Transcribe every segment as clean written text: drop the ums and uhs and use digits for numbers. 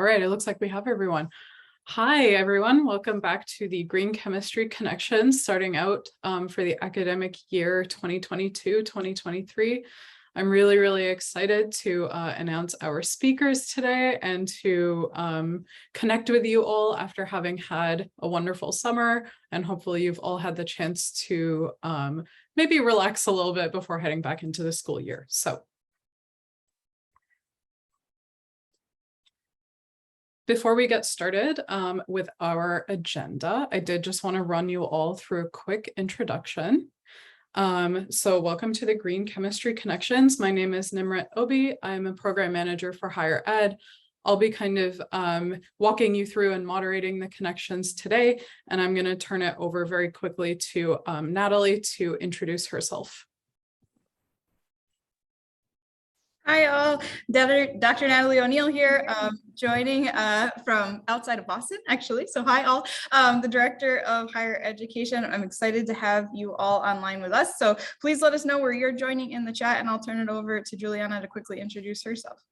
All right, it looks like we have everyone. Hi, everyone. Welcome back to the Green Chemistry Connections, starting out for the academic year 2022-2023. I'm really excited to announce our speakers today and to connect with you all after having had a wonderful summer. And hopefully you've all had the chance to maybe relax a little bit before heading back into the school year. So before we get started with our agenda, I did just want to run you all through a quick introduction. So welcome to the Green Chemistry Connections. My name is Nimrit Obi. I'm a program manager for higher ed. I'll be kind of walking you through and moderating the connections today, and I'm going to turn it over very quickly to Natalie to introduce herself. Hi all, Dr. Natalie O'Neill here, joining from outside of Boston, actually. So hi all, the Director of Higher Education. I'm excited to have you all online with us. So please let us know where you're joining in the chat, and I'll turn it over to Juliana to quickly introduce herself.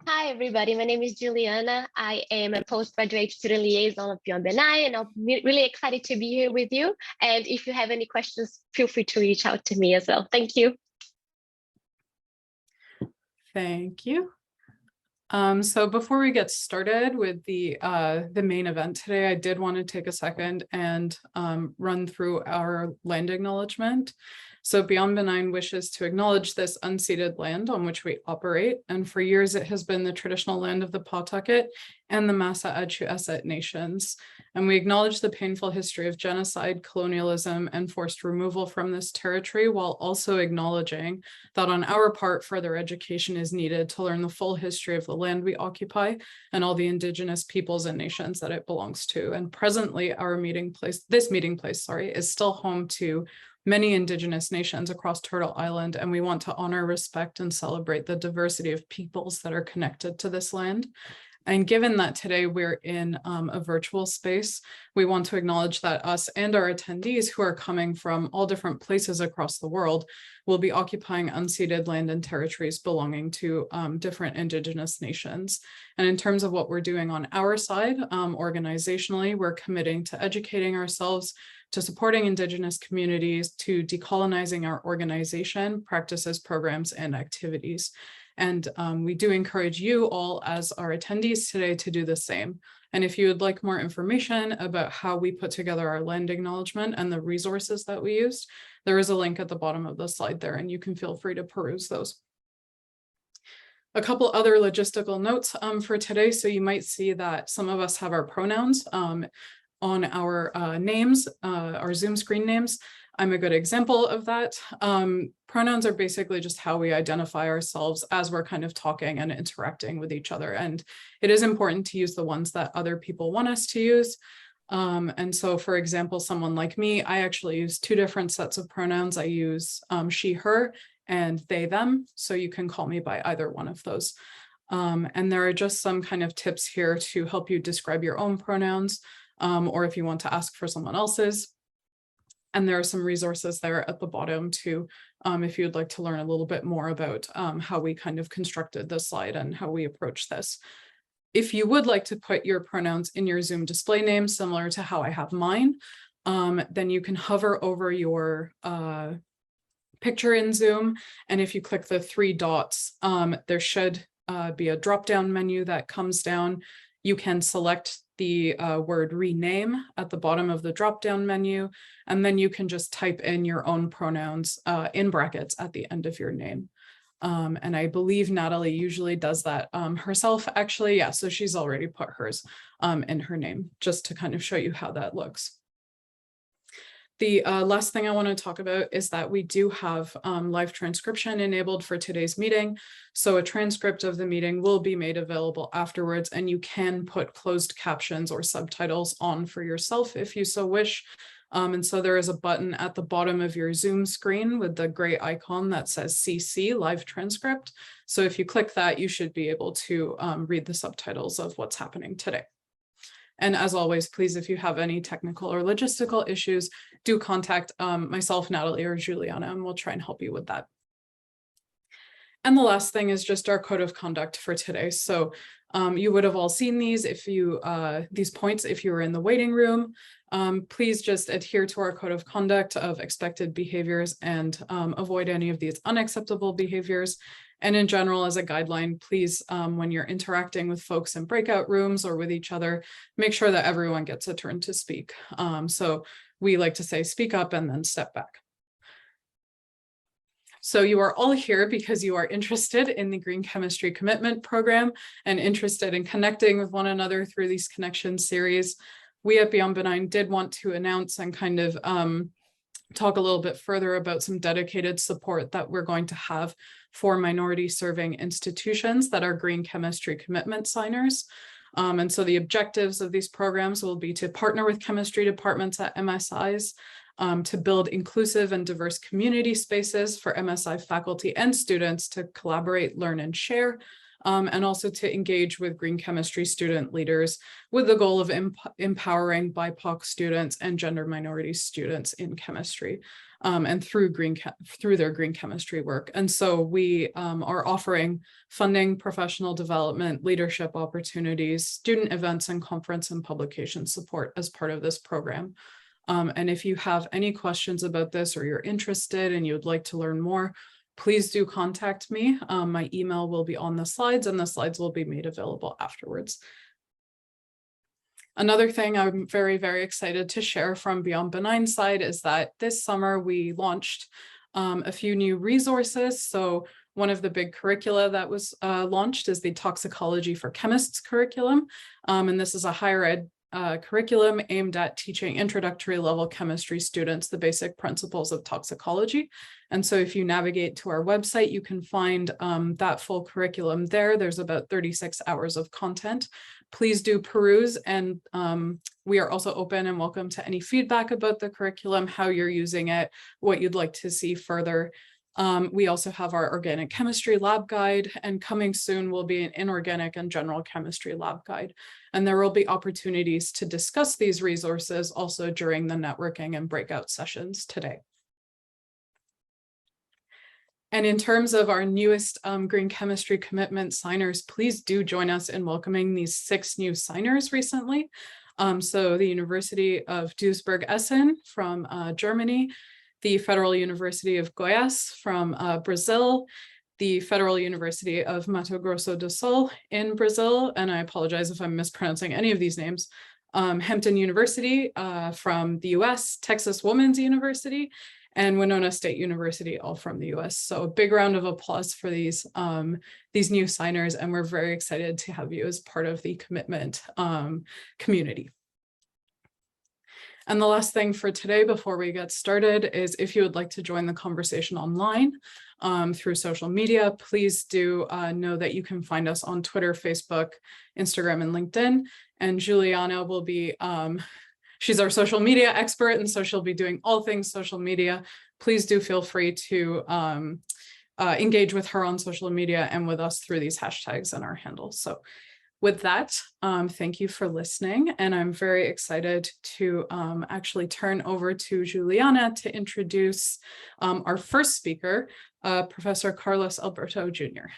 Hi everybody, my name is Juliana. I am a postgraduate student liaison of Benign, and I'm really excited to be here with you. And if you have any questions, feel free to reach out to me as well. Thank you. Thank you. So before we get started with the main event today, I did want to take a second and run through our land acknowledgement. So Beyond Benign wishes to acknowledge this unceded land on which we operate, and for years it has been the traditional land of the Pawtucket and the Massachusetts nations. And we acknowledge the painful history of genocide, colonialism, and forced removal from this territory, while also acknowledging that on our part, further education is needed to learn the full history of the land we occupy and all the indigenous peoples and nations that it belongs to. And presently, this meeting place, is still home to many indigenous nations across Turtle Island, and we want to honor, respect, and celebrate the diversity of peoples that are connected to this land. And given that today we're in a virtual space, we want to acknowledge that us and our attendees, who are coming from all different places across the world, will be occupying unceded land and territories belonging to different indigenous nations. And in terms of what we're doing on our side, organizationally, we're committing to educating ourselves, to supporting indigenous communities, to decolonizing our organization, practices, programs, and activities. And we do encourage you all as our attendees today to do the same. And if you would like more information about how we put together our land acknowledgement and the resources that we used, there is a link at the bottom of the slide there, and you can feel free to peruse those. A couple other logistical notes for today. So you might see that some of us have our pronouns on our names, our Zoom screen names. I'm a good example of that. Pronouns are basically just how we identify ourselves as we're kind of talking and interacting with each other. And it is important to use the ones that other people want us to use. And so, for example, someone like me, I actually use two different sets of pronouns. I use she, her, and they, them. So you can call me by either one of those. And there are just some kind of tips here to help you describe your own pronouns, or if you want to ask for someone else's. And there are some resources there at the bottom too, if you'd like to learn a little bit more about how we kind of constructed this slide and how we approach this. If you would like to put your pronouns in your Zoom display name, similar to how I have mine, then you can hover over your picture in Zoom. And if you click the three dots, there should be a drop-down menu that comes down. You can select the word rename at the bottom of the drop-down menu, and then you can just type in your own pronouns in brackets at the end of your name. And I believe Natalie usually does that herself, actually. Yeah, so she's already put hers in her name, just to kind of show you how that looks. The last thing I want to talk about is that we do have live transcription enabled for today's meeting. So a transcript of the meeting will be made available afterwards, and you can put closed captions or subtitles on for yourself if you so wish. And so there is a button at the bottom of your Zoom screen with the gray icon that says CC live transcript. So if you click that, you should be able to read the subtitles of what's happening today. And as always, please, if you have any technical or logistical issues, do contact myself, Natalie, or Juliana, and we'll try and help you with that. And the last thing is just our code of conduct for today. So you would have all seen these these points if you were in the waiting room. Please just adhere to our code of conduct of expected behaviors and avoid any of these unacceptable behaviors. And in general, as a guideline, please, when you're interacting with folks in breakout rooms or with each other, make sure that everyone gets a turn to speak. So we like to say, speak up and then step back. So you are all here because you are interested in the Green Chemistry Commitment Program and interested in connecting with one another through these connections series. We at Beyond Benign did want to announce and kind of talk a little bit further about some dedicated support that we're going to have for minority serving institutions that are Green Chemistry Commitment signers. And so the objectives of these programs will be to partner with chemistry departments at MSIs, to build inclusive and diverse community spaces for MSI faculty and students to collaborate, learn, and share, and also to engage with green chemistry student leaders with the goal of empowering BIPOC students and gender minority students in chemistry, and through their green chemistry work. And so we are offering funding, professional development, leadership opportunities, student events, and conference and publication support as part of this program. And if you have any questions about this or you're interested and you'd like to learn more, please do contact me. My email will be on the slides and the slides will be made available afterwards. Another thing I'm very, very excited to share from Beyond Benign side is that this summer we launched a few new resources. So one of the big curricula that was launched is the Toxicology for Chemists curriculum. And this is a higher ed curriculum aimed at teaching introductory level chemistry students the basic principles of toxicology. And so if you navigate to our website, you can find that full curriculum there. There's about 36 hours of content. Please do peruse, and we are also open and welcome to any feedback about the curriculum, how you're using it, what you'd like to see further. We also have our organic chemistry lab guide, and coming soon will be an inorganic and general chemistry lab guide. And there will be opportunities to discuss these resources also during the networking and breakout sessions today. And in terms of our newest Green Chemistry Commitment signers, please do join us in welcoming these 6 new signers recently. So the University of Duisburg-Essen from Germany, the Federal University of Goiás from Brazil, the Federal University of Mato Grosso do Sul in Brazil, and I apologize if I'm mispronouncing any of these names, Hampton University from the US, Texas Women's University, and Winona State University, all from the US. So a big round of applause for these new signers, and we're very excited to have you as part of the commitment community. And the last thing for today before we get started is if you would like to join the conversation online through social media, please do know that you can find us on Twitter, Facebook, Instagram, and LinkedIn. And Juliana will be, she's our social media expert, and so she'll be doing all things social media. Please do feel free to engage with her on social media and with us through these hashtags and our handles. So with that, thank you for listening, and I'm very excited to actually turn over to Juliana to introduce our first speaker, Professor Carlos Alberto Jr.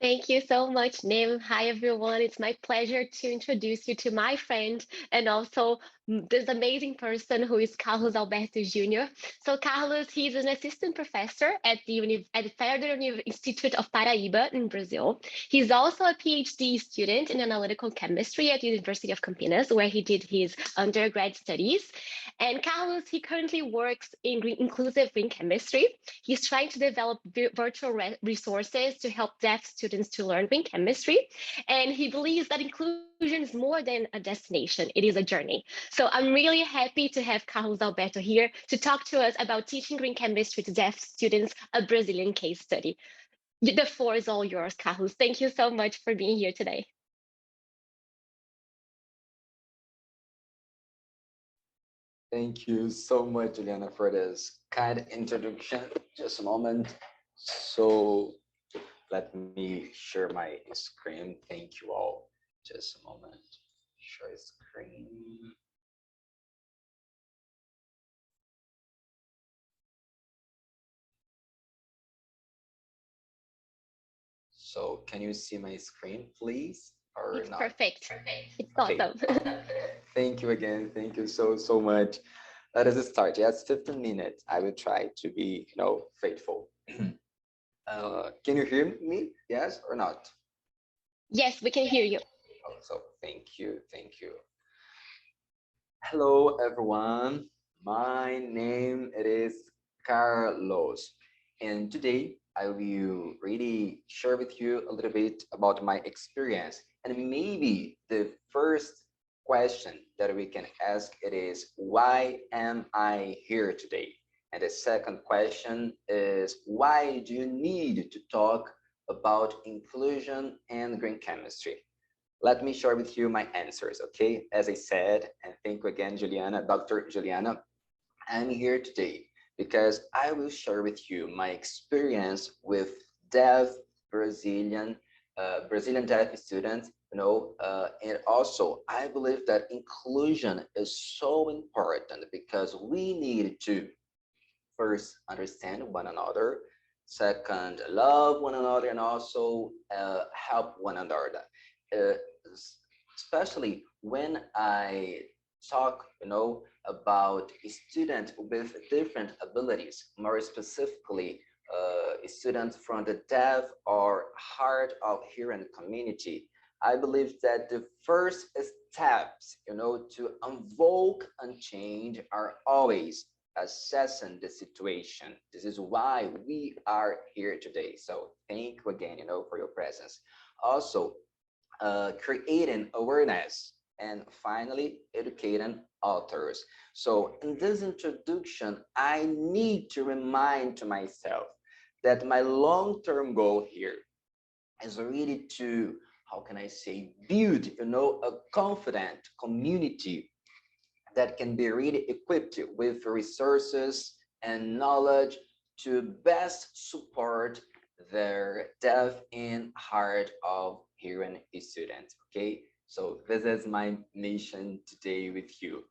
Thank you so much, Nim. Hi, everyone. It's my pleasure to introduce you to my friend and also this amazing person who is Carlos Alberto Jr. So Carlos, he's an assistant professor at the Federal Institute of Paraíba in Brazil. He's also a PhD student in analytical chemistry at the University of Campinas, where he did his undergrad studies. And Carlos, he currently works in inclusive green chemistry. He's trying to develop virtual resources to help deaf students to learn green chemistry. And he believes that inclusion is more than a destination, it is a journey. So I'm really happy to have Carlos Alberto here to talk to us about teaching green chemistry to deaf students, a Brazilian case study. The floor is all yours, Carlos. Thank you so much for being here today. Thank you so much, Juliana, for this kind introduction. Just a moment. So let me share my screen. Thank you all. Just a moment. Share screen. So can you see my screen, please, or It's not? perfect. It's Okay. awesome. Thank you again. Thank you so much. Let us start. Yes, 15 minutes. I will try to be, faithful. Can you hear me? Yes or not? Yes, we can hear you. Oh, so thank you. Thank you. Hello, everyone. My name it is Carlos, and today I will really share with you a little bit about my experience. And maybe the first question that we can ask it is, why am I here today? And the second question is, why do you need to talk about inclusion and green chemistry? Let me share with you my answers, okay? As I said, and thank you again, Juliana, Dr. Juliana, I'm here today because I will share with you my experience with deaf Brazilian, Brazilian deaf students, and also I believe that inclusion is so important because we need to first understand one another, second love one another, and also help one another. uh, Especially when I talk about students with different abilities, more specifically students from the deaf or hard of hearing community. I believe that the first steps to invoke and change are always assessing the situation. This is why we are here today. So thank you again, for your presence. Also, creating awareness, and finally, educating authors. So in this introduction, I need to remind to myself that my long-term goal here is really to, how can I say, build, a confident community that can be really equipped with resources and knowledge to best support their deaf and hard of hearing students. Okay, so this is my mission today with you.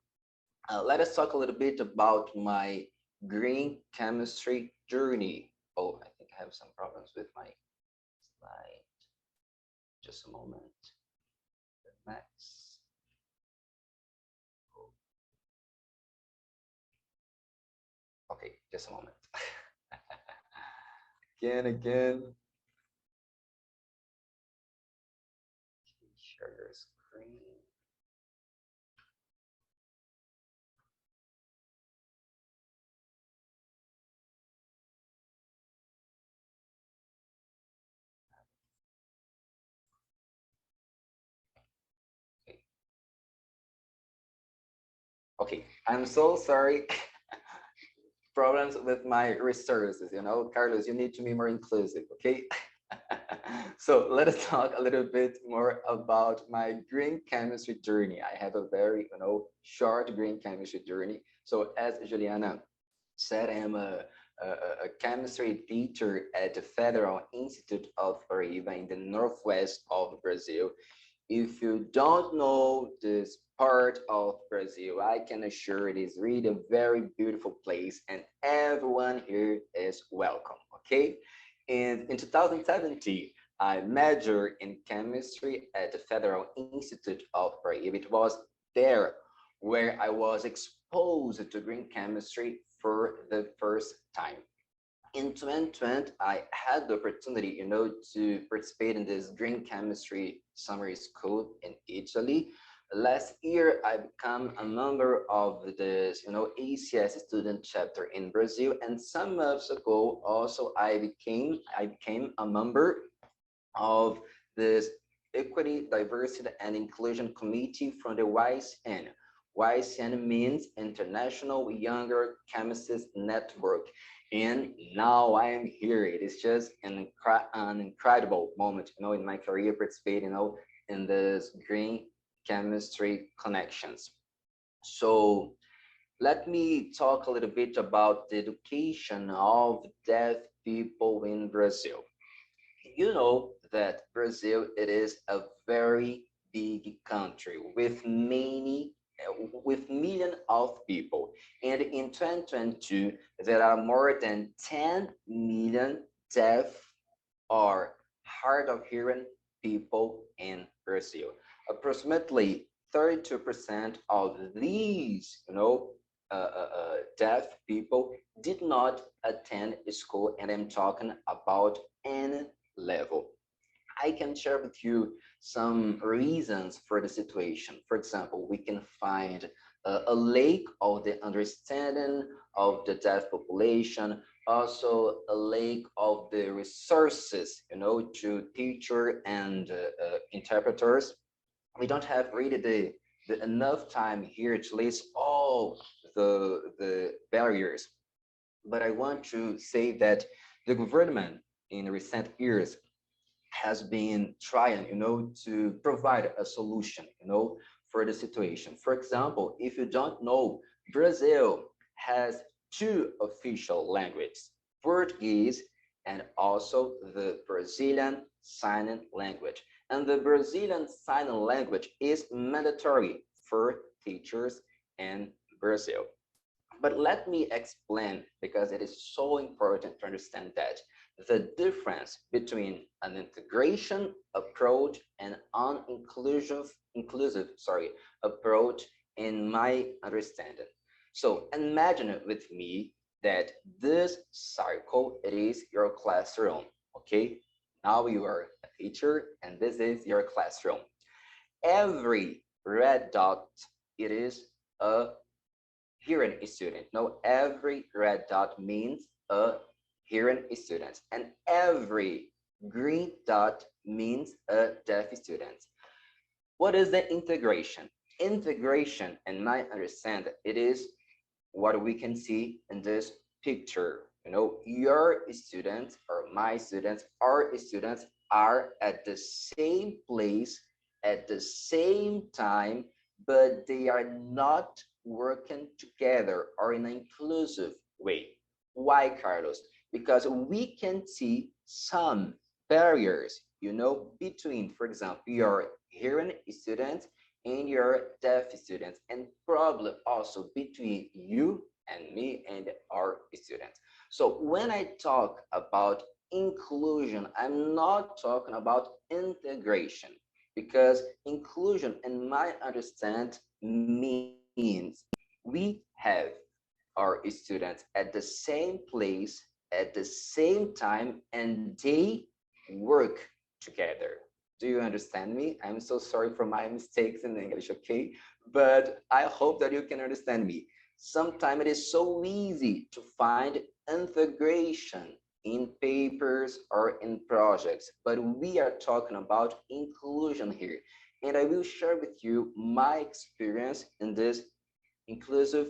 Let us talk a little bit about my green chemistry journey. Oh, I think I have some problems with my slide. Just a moment. Next. Okay, just a moment. Again. Share your screen. Okay. Okay, I'm so sorry. Problems with my resources, Carlos, you need to be more inclusive, okay? So let us talk a little bit more about my green chemistry journey. I have a very, short green chemistry journey. So as Juliana said, I am a chemistry teacher at the Federal Institute of Paraíba in the northwest of Brazil. If you don't know this part of Brazil, I can assure it is really a very beautiful place and everyone here is welcome, okay? And in 2017, I majored in chemistry at the Federal Institute of Paraíba. It was there where I was exposed to green chemistry for the first time. In 2020, I had the opportunity, to participate in this green chemistry summer school in Italy. Last year, I became a member of this, ACS student chapter in Brazil. And some months ago, also, I became a member of this Equity, Diversity, and Inclusion Committee from the YCN. YCN means International Younger Chemists Network. And now I am here. It is just an incredible moment, in my career, participate, in this green chemistry connections. So let me talk a little bit about the education of deaf people in Brazil. You know that Brazil, it is a very big country with millions of people, and in 2022 there are more than 10 million deaf or hard of hearing people in Brazil. Approximately 32% of these, deaf people did not attend school, and I'm talking about N level. I can share with you some reasons for the situation. For example, we can find a lack of the understanding of the deaf population, also a lack of the resources, to teacher and interpreters. We don't have really the enough time here to list all the barriers. But I want to say that the government in recent years has been trying, to provide a solution, for the situation. For example, if you don't know, Brazil has two official languages, Portuguese and also the Brazilian Sign Language. And the Brazilian Sign Language is mandatory for teachers in Brazil. But let me explain, because it is so important to understand that the difference between an integration approach and an inclusive approach in my understanding. So imagine it with me that this circle, it is your classroom, okay? Now you are a teacher and this is your classroom. Every red dot, it is a hearing student. Now, every red dot means a hearing student, and every green dot means a deaf student. What is the integration? Integration, in my understanding, it is what we can see in this picture. Your students or my students, our students are at the same place at the same time, but they are not working together or in an inclusive way. Why, Carlos? Because we can see some barriers, between, for example, your hearing students and your deaf students, and probably also between you and me and our students. So when I talk about inclusion, I'm not talking about integration, because inclusion, in my understanding, means we have our students at the same place at the same time, and they work together. Do you understand me? I'm so sorry for my mistakes in English, okay? But I hope that you can understand me. Sometimes it is so easy to find integration in papers or in projects, but we are talking about inclusion here. And I will share with you my experience in this inclusive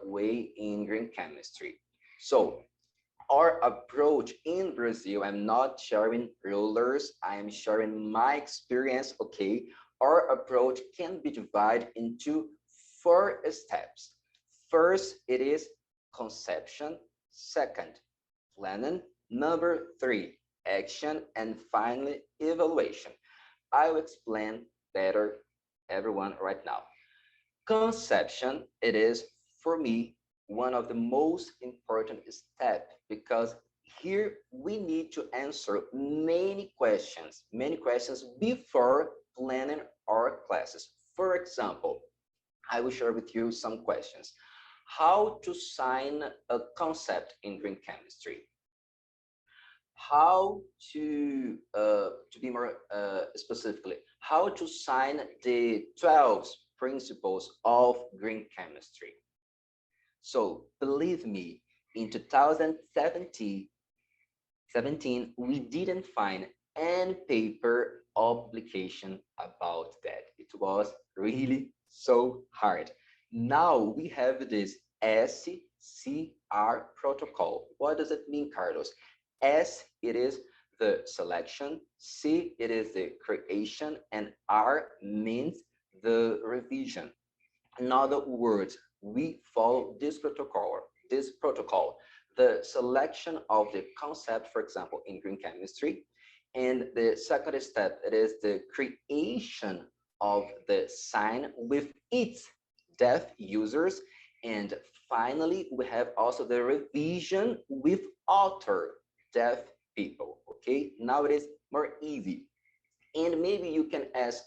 way in green chemistry. So our approach in Brazil, I'm not sharing rulers, I am sharing my experience, okay? Our approach can be divided into 4 steps. First, it is conception. Second, planning. Number 3, action. And finally, evaluation. I will explain better everyone right now. Conception, it is for me one of the most important steps, because here we need to answer many questions before planning our classes. For example, I will share with you some questions. How to sign a concept in green chemistry? How to be more specifically, how to sign the 12 principles of green chemistry. So believe me, in 2017, we didn't find any paper publication about that. It was really so hard. Now we have this SCR protocol. What does it mean, Carlos? S, it is the selection, C, it is the creation, and R means the revision. In other words, we follow this protocol. The selection of the concept, for example, in green chemistry, and the second step, it is the creation of the sign with its deaf users, and finally, we have also the revision with other deaf people, okay? Now it is more easy. And maybe you can ask,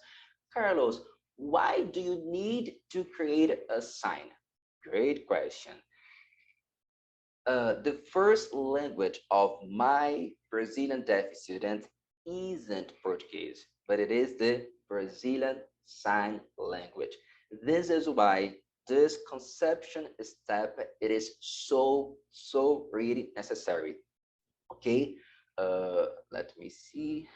Carlos, why do you need to create a sign? Great question. The first language of my Brazilian deaf student isn't Portuguese, but it is the Brazilian Sign Language. This is why this conception step, it is so really necessary. Okay, let me see.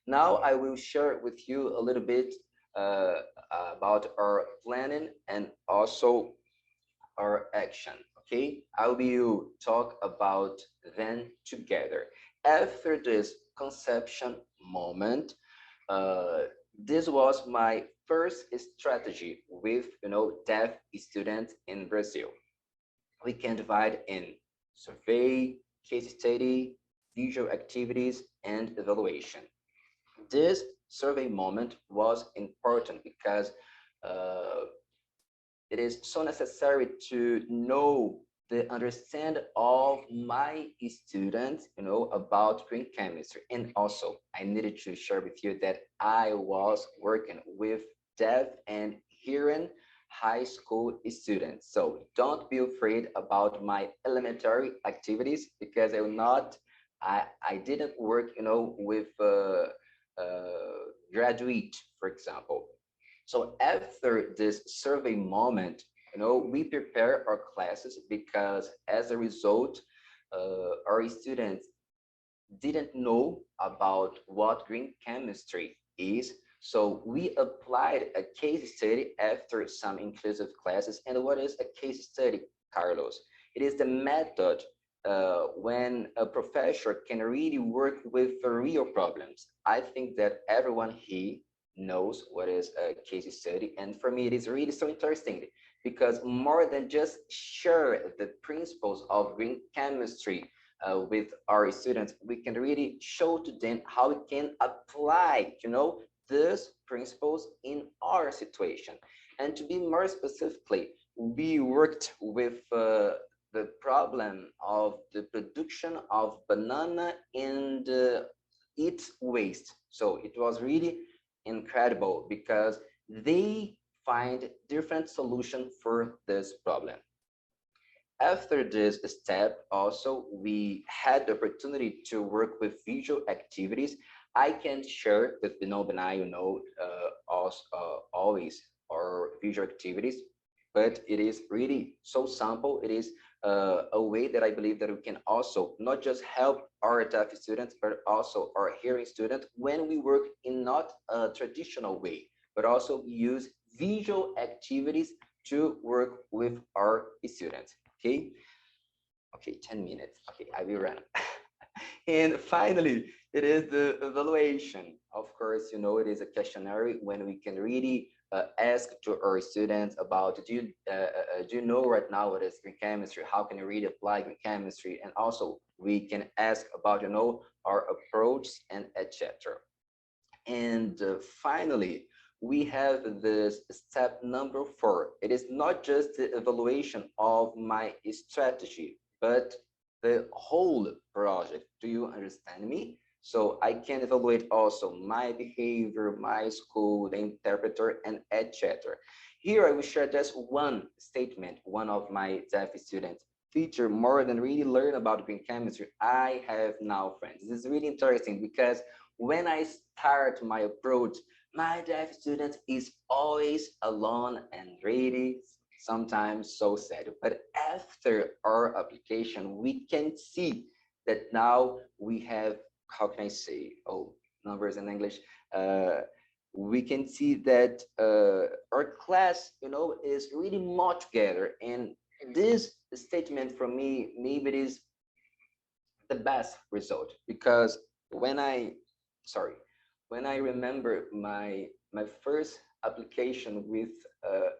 Now I will share with you a little bit uh, about our planning and also our action. Okay, I will talk about them together. After this conception moment, this was my first strategy with deaf students in Brazil. We can divide in survey, case study, visual activities, and evaluation. This survey moment was important because uh, it is so necessary to know the understand of my students, about green chemistry. And also, I needed to share with you that I was working with deaf and hearing high school students. So don't be afraid about my elementary activities because I didn't work, with graduate, for example. So after this survey moment, we prepare our classes because as a result, our students didn't know about what green chemistry is. So we applied a case study after some inclusive classes. And what is a case study, Carlos? It is the method when a professor can really work with the real problems. I think that everyone here knows what is a case study. And for me, it is really so interesting because more than just share the principles of green chemistry with our students, we can really show to them how we can apply, these principles in our situation. And to be more specifically, we worked with the problem of the production of banana and its waste. So it was really incredible because they find different solution for this problem. After this step, also, we had the opportunity to work with visual activities. I can share with Benign, also, always our visual activities, but it is really so simple. It is a way that I believe that we can also not just help our deaf students, but also our hearing students when we work in not a traditional way, but also use visual activities to work with our students. Okay, 10 minutes. Okay, I will run. And finally, it is the evaluation. Of course, it is a questionnaire when we can really ask to our students about, do you know right now what is green chemistry? How can you really apply green chemistry? And also we can ask about, our approach and etc. And finally, we have this step number 4. It is not just the evaluation of my strategy, but the whole project. Do you understand me? So I can evaluate also my behavior, my school, the interpreter, and etc. Here I will share just one statement, one of my deaf students. Teacher, more than really learn about green chemistry, I have now friends. This is really interesting because when I start my approach, my deaf student is always alone and really sometimes so sad. But after our application, we can see that now we have, how can I say, numbers in English. We can see that our class, is really more together. And this statement for me, maybe it is the best result because when I remember my first application with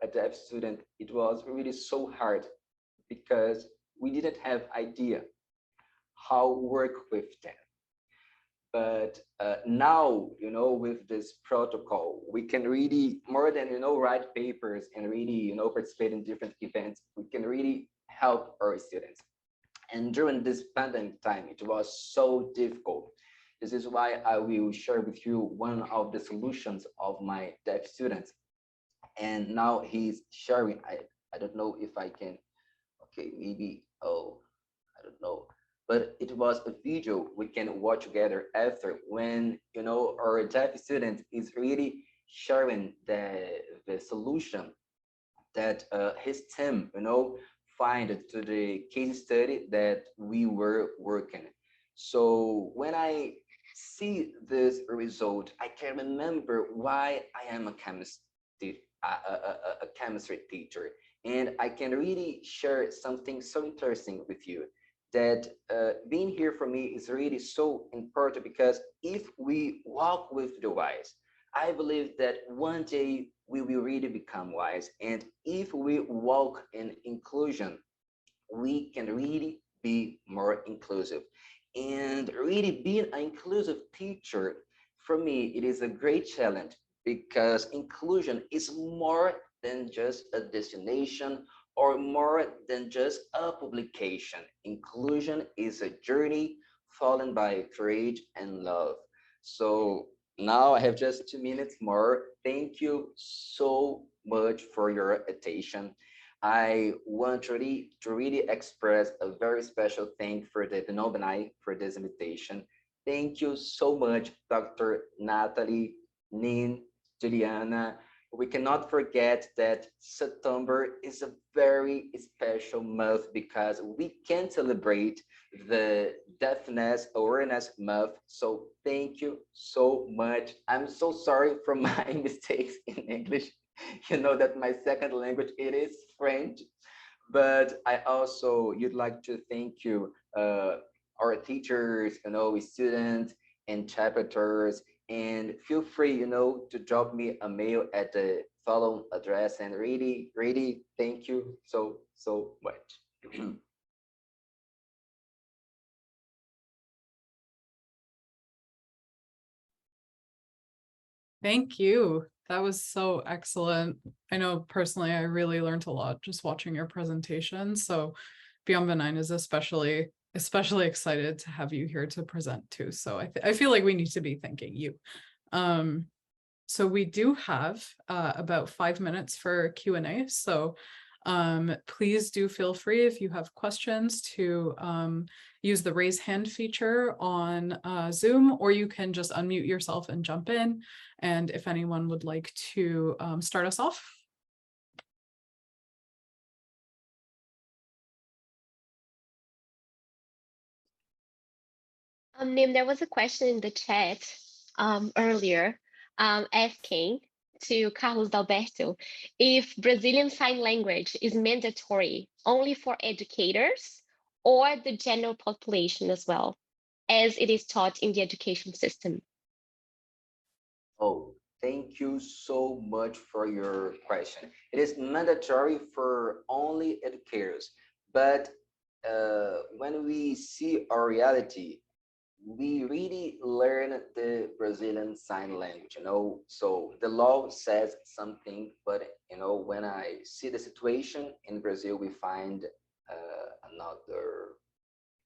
a deaf student, it was really so hard because we didn't have idea how work with them. But now, with this protocol, we can really, more than, write papers and really, participate in different events, we can really help our students. And during this pandemic time, it was so difficult. This is why I will share with you one of the solutions of my deaf students. And now he's sharing. I don't know if I can, okay, maybe, oh, I don't know. But it was a video we can watch together after when, our deaf student is really sharing the solution that his team, find to the case study that we were working. So when I see this result, I can remember why I am a a chemistry teacher, and I can really share something so interesting with you. That being here for me is really so important because if we walk with the wise, I believe that one day we will really become wise. And if we walk in inclusion, we can really be more inclusive. And really being an inclusive teacher, for me, it is a great challenge because inclusion is more than just a destination or more than just a publication. Inclusion is a journey followed by courage and love. So now I have just 2 minutes more. Thank you so much for your attention. I want to really express a very special thank for the Benign for this invitation. Thank you so much, Dr. Natalie, Nin, Juliana. We cannot forget that September is a very special month because we can celebrate the Deafness Awareness Month. So thank you so much. I'm so sorry for my mistakes in English. You know that my second language it is French, but I also you'd like to thank you, our teachers, students and chapters, and feel free, to drop me a mail at the following address. And really, really, thank you so much. Thank you. That was so excellent. I know personally, I really learned a lot just watching your presentation. So Beyond Benign is especially excited to have you here to present too. So I feel like we need to be thanking you. So we do have about 5 minutes for Q&A. So please do feel free if you have questions to use the raise hand feature on Zoom, or you can just unmute yourself and jump in. And if anyone would like to start us off. Nim, there was a question in the chat earlier asking to Carlos Alberto if Brazilian Sign Language is mandatory only for educators or the general population as well, as it is taught in the education system. Oh, thank you so much for your question. It is mandatory for only educators, but when we see our reality, we really learn the Brazilian Sign Language, So the law says something, but when I see the situation in Brazil, we find another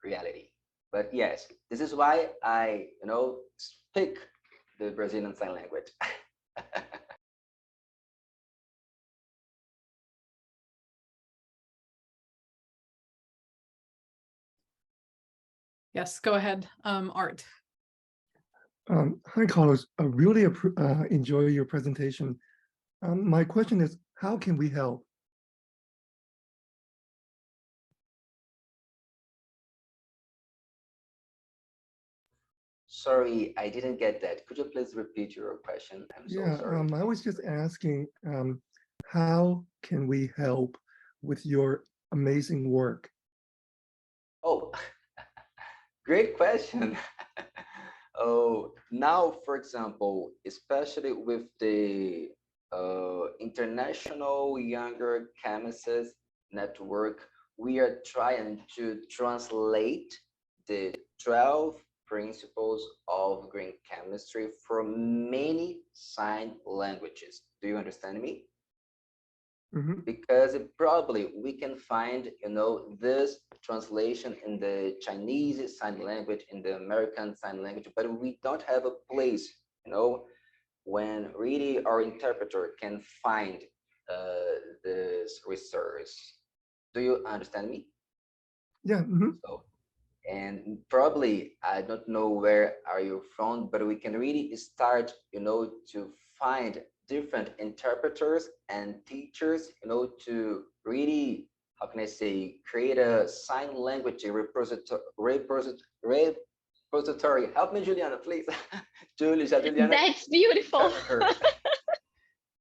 reality. But yes, this is why I, speak the Brazilian Sign Language. Yes, go ahead, Art. Hi, Carlos. I really enjoy your presentation. My question is, how can we help? Sorry, I didn't get that. Could you please repeat your question? I'm so sorry. I was just asking, how can we help with your amazing work? Oh, great question. Oh, now, for example, especially with the International Younger Chemists Network, we are trying to translate the 12 principles of green chemistry for many sign languages. Do you understand me? Mhm. because probably we can find, this translation in the Chinese sign language, in the American sign language, but we don't have a place, when really our interpreter can find this resource. Do you understand me? Yeah. Mhm. So, and probably I don't know where are you from, but we can really start, to find different interpreters and teachers, to really, how can I say, create a sign language repository. Help me, Juliana, please. Juliana, That's beautiful. her.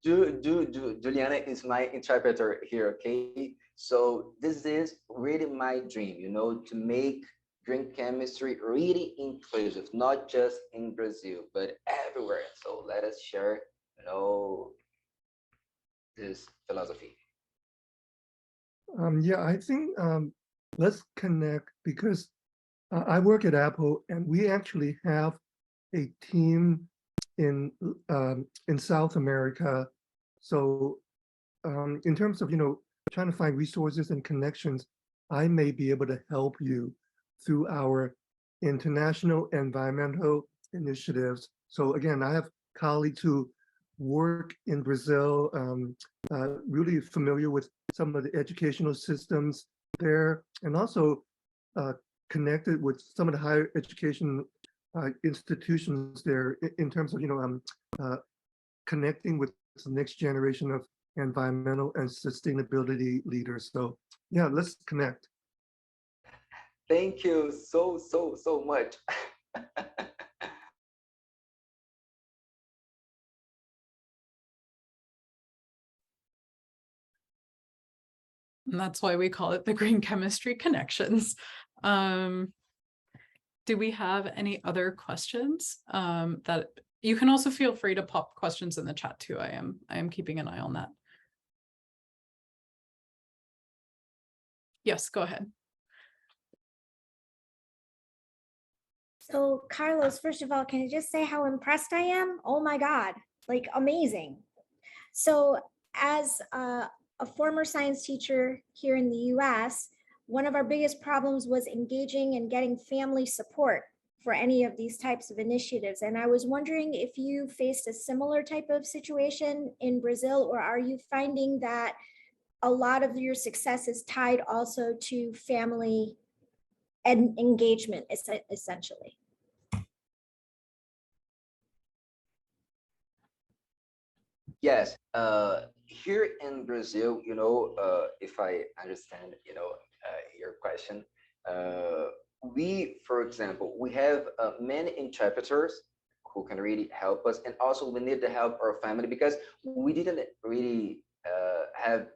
Juliana is my interpreter here, okay? So this is really my dream, to make green chemistry really inclusive, not just in Brazil, but everywhere. So let us share, this philosophy. Yeah, I think let's connect because I work at Apple, and we actually have a team in South America. So in terms of trying to find resources and connections, I may be able to help you through our international environmental initiatives. So again, I have colleagues who work in Brazil, really familiar with some of the educational systems there, and also connected with some of the higher education institutions there in terms of connecting with the next generation of environmental and sustainability leaders. So yeah, let's connect. Thank you so much. And that's why we call it the Green Chemistry Connections. Do we have any other questions? That you can also feel free to pop questions in the chat too. I am keeping an eye on that. Yes, go ahead. So Carlos, first of all, can I just say how impressed I am? Oh my God, like amazing. So as a former science teacher here in the US, one of our biggest problems was engaging and getting family support for any of these types of initiatives. And I was wondering if you faced a similar type of situation in Brazil, or are you finding that a lot of your success is tied also to family and engagement, essentially? Yes, here in Brazil, if I understand, your question, we, for example, we have many interpreters who can really help us, and also we need to help our family because we didn't really have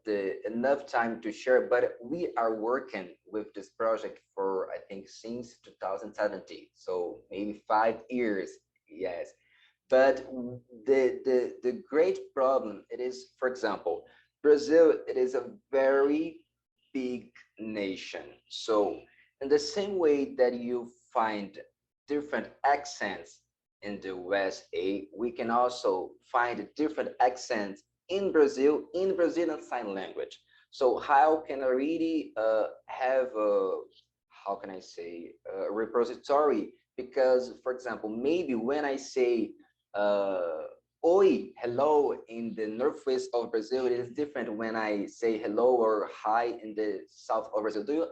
enough time to share, but we are working with this project for, I think, since 2017, so maybe 5 years. Yes. But the great problem it is, for example, Brazil, it is a very big nation. So in the same way that you find different accents in the USA, we can also find different accents in Brazilian Sign Language. So how can I really have a, how can I say, a repository? Because, for example, maybe when I say oi, hello in the northwest of Brazil, it is different when I say hello or hi in the south of Brazil. Do you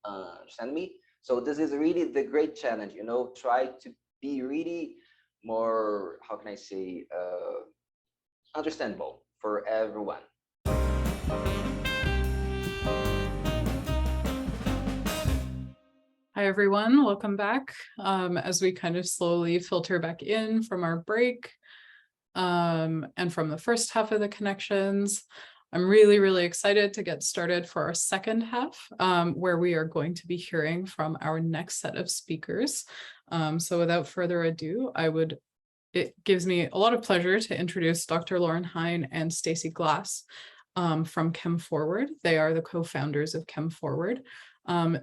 understand me? So this is really the great challenge, try to be really more, how can I say, understandable for everyone. Hi, everyone. Welcome back. As we kind of slowly filter back in from our break and from the first half of the connections, I'm really, really excited to get started for our second half, where we are going to be hearing from our next set of speakers. So without further ado, it gives me a lot of pleasure to introduce Dr. Lauren Heine and Stacy Glass from CHEMForward. They are the co-founders of CHEMForward.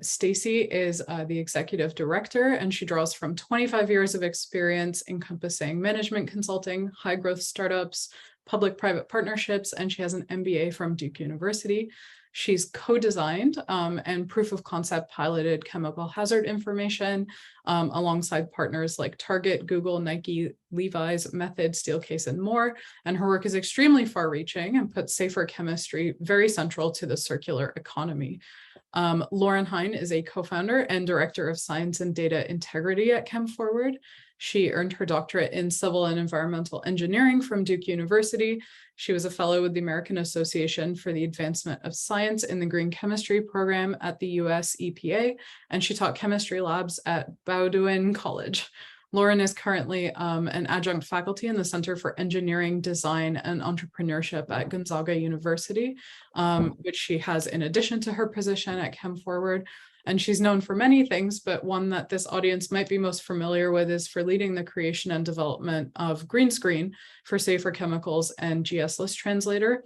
Stacy is the executive director, and she draws from 25 years of experience encompassing management consulting, high growth startups, public-private partnerships, and she has an MBA from Duke University. She's co-designed and proof of concept piloted chemical hazard information alongside partners like Target, Google, Nike, Levi's, Method, Steelcase, and more. And her work is extremely far-reaching and puts safer chemistry very central to the circular economy. Lauren Heine is a co-founder and director of science and data integrity at CHEMForward. She earned her doctorate in civil and environmental engineering from Duke University. She was a fellow with the American Association for the Advancement of Science in the Green Chemistry program at the US EPA, and she taught chemistry labs at Bowdoin College. Lauren is currently an adjunct faculty in the Center for Engineering, Design, and Entrepreneurship at Gonzaga University, which she has in addition to her position at CHEMForward. And she's known for many things, but one that this audience might be most familiar with is for leading the creation and development of Green Screen for safer chemicals and GS List Translator,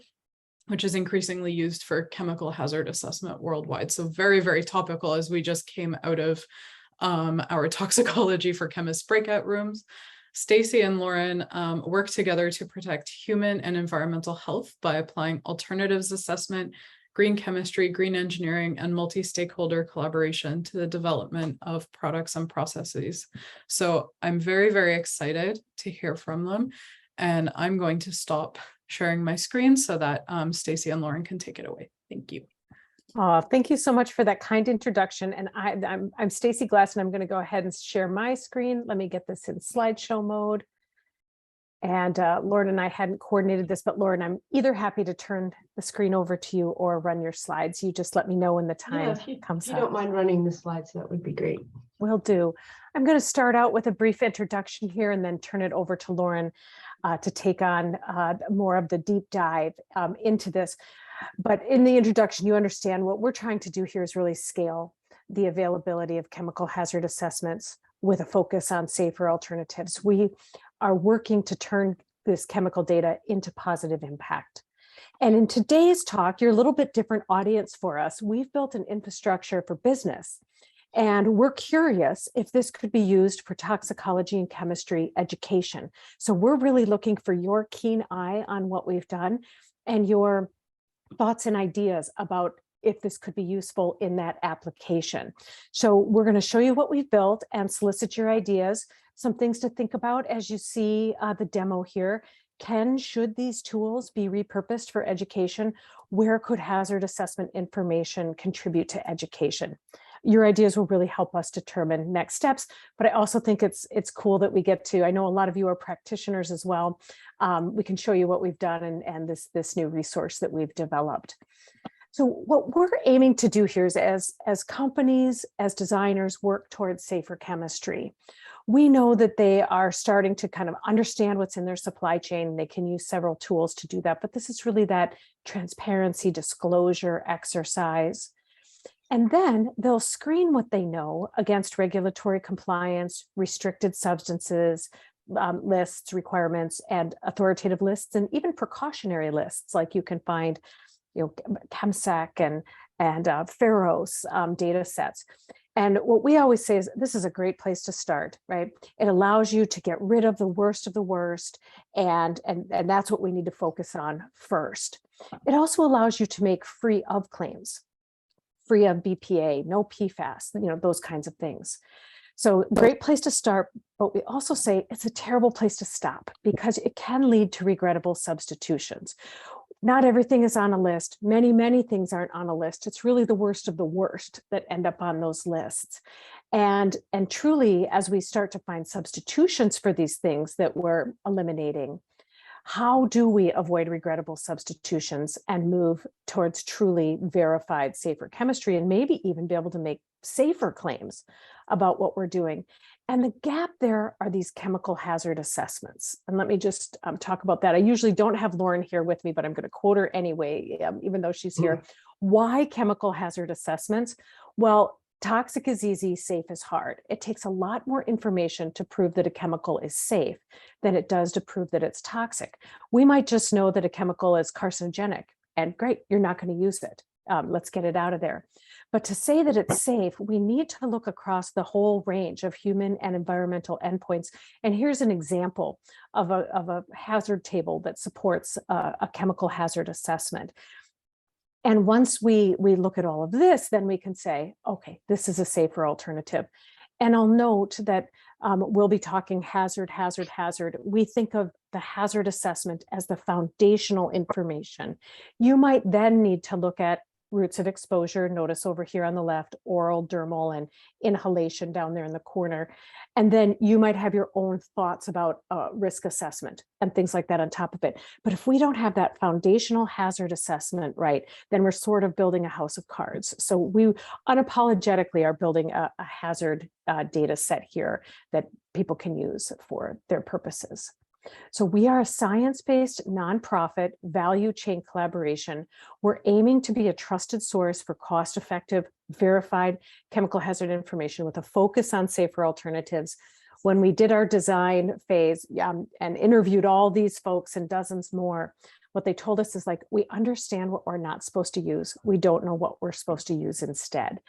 which is increasingly used for chemical hazard assessment worldwide. So very, very topical as we just came out of our toxicology for chemists breakout rooms. Stacy and Lauren work together to protect human and environmental health by applying alternatives assessment, green chemistry, green engineering, and multi-stakeholder collaboration to the development of products and processes. So I'm very, very excited to hear from them. And I'm going to stop sharing my screen so that Stacy and Lauren can take it away. Thank you. Thank you so much for that kind introduction. And I'm Stacy Glass, and I'm going to go ahead and share my screen. Let me get this in slideshow mode. And Lauren and I hadn't coordinated this, but Lauren, I'm either happy to turn the screen over to you or run your slides. You just let me know when the time comes up. If you don't mind running the slides, that would be great. Will do. I'm going to start out with a brief introduction here and then turn it over to Lauren to take on more of the deep dive into this. But in the introduction, you understand what we're trying to do here is really scale the availability of chemical hazard assessments with a focus on safer alternatives. We are working to turn this chemical data into positive impact. And in today's talk, you're a little bit different audience for us. We've built an infrastructure for business, and we're curious if this could be used for toxicology and chemistry education. So we're really looking for your keen eye on what we've done and your thoughts and ideas about if this could be useful in that application. So we're going to show you what we've built and solicit your ideas, some things to think about as you see the demo here. Should these tools be repurposed for education? Where could hazard assessment information contribute to education? Your ideas will really help us determine next steps, but I also think it's cool that we get to, I know a lot of you are practitioners as well. We can show you what we've done and this new resource that we've developed. So what we're aiming to do here is as companies, as designers work towards safer chemistry, we know that they are starting to kind of understand what's in their supply chain. They can use several tools to do that, but this is really that transparency disclosure exercise. And then they'll screen what they know against regulatory compliance, restricted substances, lists, requirements, and authoritative lists, and even precautionary lists, like you can find, ChemSec and Pharos data sets. And what we always say is this is a great place to start, right? It allows you to get rid of the worst, and that's what we need to focus on first. It also allows you to make free of claims, free of BPA, no PFAS, those kinds of things. So great place to start, but we also say it's a terrible place to stop because it can lead to regrettable substitutions. Not everything is on a list. Many, many things aren't on a list. It's really the worst of the worst that end up on those lists. And truly, as we start to find substitutions for these things that we're eliminating, how do we avoid regrettable substitutions and move towards truly verified safer chemistry and maybe even be able to make safer claims about what we're doing? And the gap there are these chemical hazard assessments. And let me just talk about that. I usually don't have Lauren here with me, but I'm going to quote her anyway, even though she's here. Why chemical hazard assessments? Well, toxic is easy, safe is hard. It takes a lot more information to prove that a chemical is safe than it does to prove that it's toxic. We might just know that a chemical is carcinogenic, and great, you're not going to use it. let's get it out of there. But to say that it's safe, we need to look across the whole range of human and environmental endpoints. And here's an example of a hazard table that supports a chemical hazard assessment. And once we look at all of this, then we can say, okay, this is a safer alternative. And I'll note that we'll be talking hazard. We think of the hazard assessment as the foundational information. You might then need to look at routes of exposure, notice over here on the left, oral, dermal, and inhalation down there in the corner. And then you might have your own thoughts about risk assessment and things like that on top of it. But if we don't have that foundational hazard assessment right, then we're sort of building a house of cards. So we unapologetically are building a hazard data set here that people can use for their purposes. So we are a science-based nonprofit value chain collaboration. We're aiming to be a trusted source for cost-effective, verified chemical hazard information with a focus on safer alternatives. When we did our design phase and interviewed all these folks and dozens more, what they told us is like, we understand what we're not supposed to use. We don't know what we're supposed to use instead.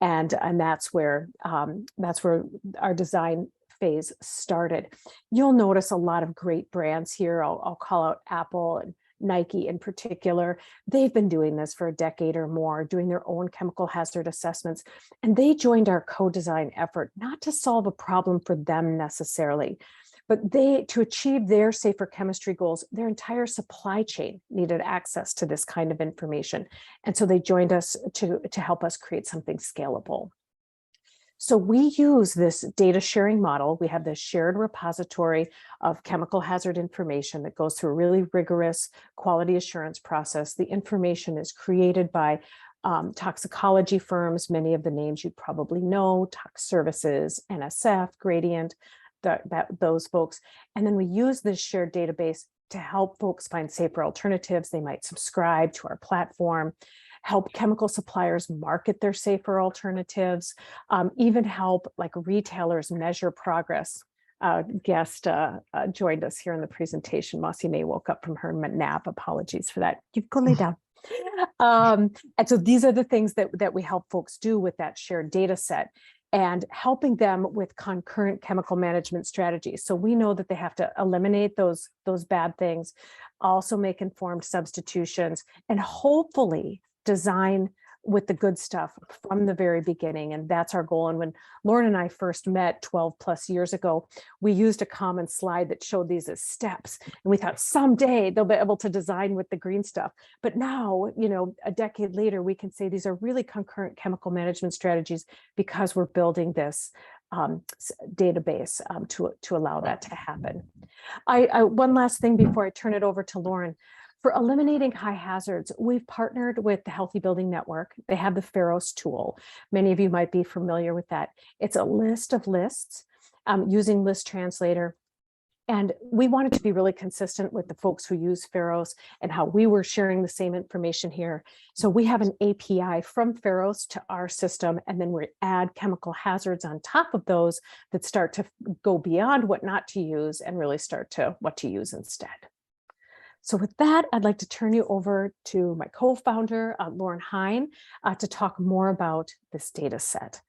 And that's where our design phase started. You'll notice a lot of great brands here. I'll call out Apple and Nike in particular. They've been doing this for a decade or more, doing their own chemical hazard assessments. And they joined our co-design effort, not to solve a problem for them necessarily, but to achieve their safer chemistry goals, their entire supply chain needed access to this kind of information. And so they joined us to help us create something scalable. So we use this data sharing model. We have this shared repository of chemical hazard information that goes through a really rigorous quality assurance process. The information is created by toxicology firms, many of the names you probably know, Tox Services, NSF, Gradient, those folks. And then we use this shared database to help folks find safer alternatives. They might subscribe to our platform, help chemical suppliers market their safer alternatives, even help like retailers measure progress. Guest joined us here in the presentation. Mossy May woke up from her nap. Apologies for that. You go lay down. And so these are the things that we help folks do with that shared data set and helping them with concurrent chemical management strategies. So we know that they have to eliminate those bad things, also make informed substitutions, and hopefully design with the good stuff from the very beginning. And that's our goal. And when Lauren and I first met 12 plus years ago, we used a common slide that showed these as steps. And we thought someday they'll be able to design with the green stuff. But now, a decade later, we can say these are really concurrent chemical management strategies because we're building this database to allow that to happen. One last thing before I turn it over to Lauren. For eliminating high hazards, we've partnered with the Healthy Building Network. They have the Pharos tool. Many of you might be familiar with that. It's a list of lists using List Translator. And we wanted to be really consistent with the folks who use Pharos and how we were sharing the same information here. So we have an API from Pharos to our system, and then we add chemical hazards on top of those that start to go beyond what not to use and really start to what to use instead. So with that, I'd like to turn you over to my co-founder, Lauren Heine, to talk more about this data set.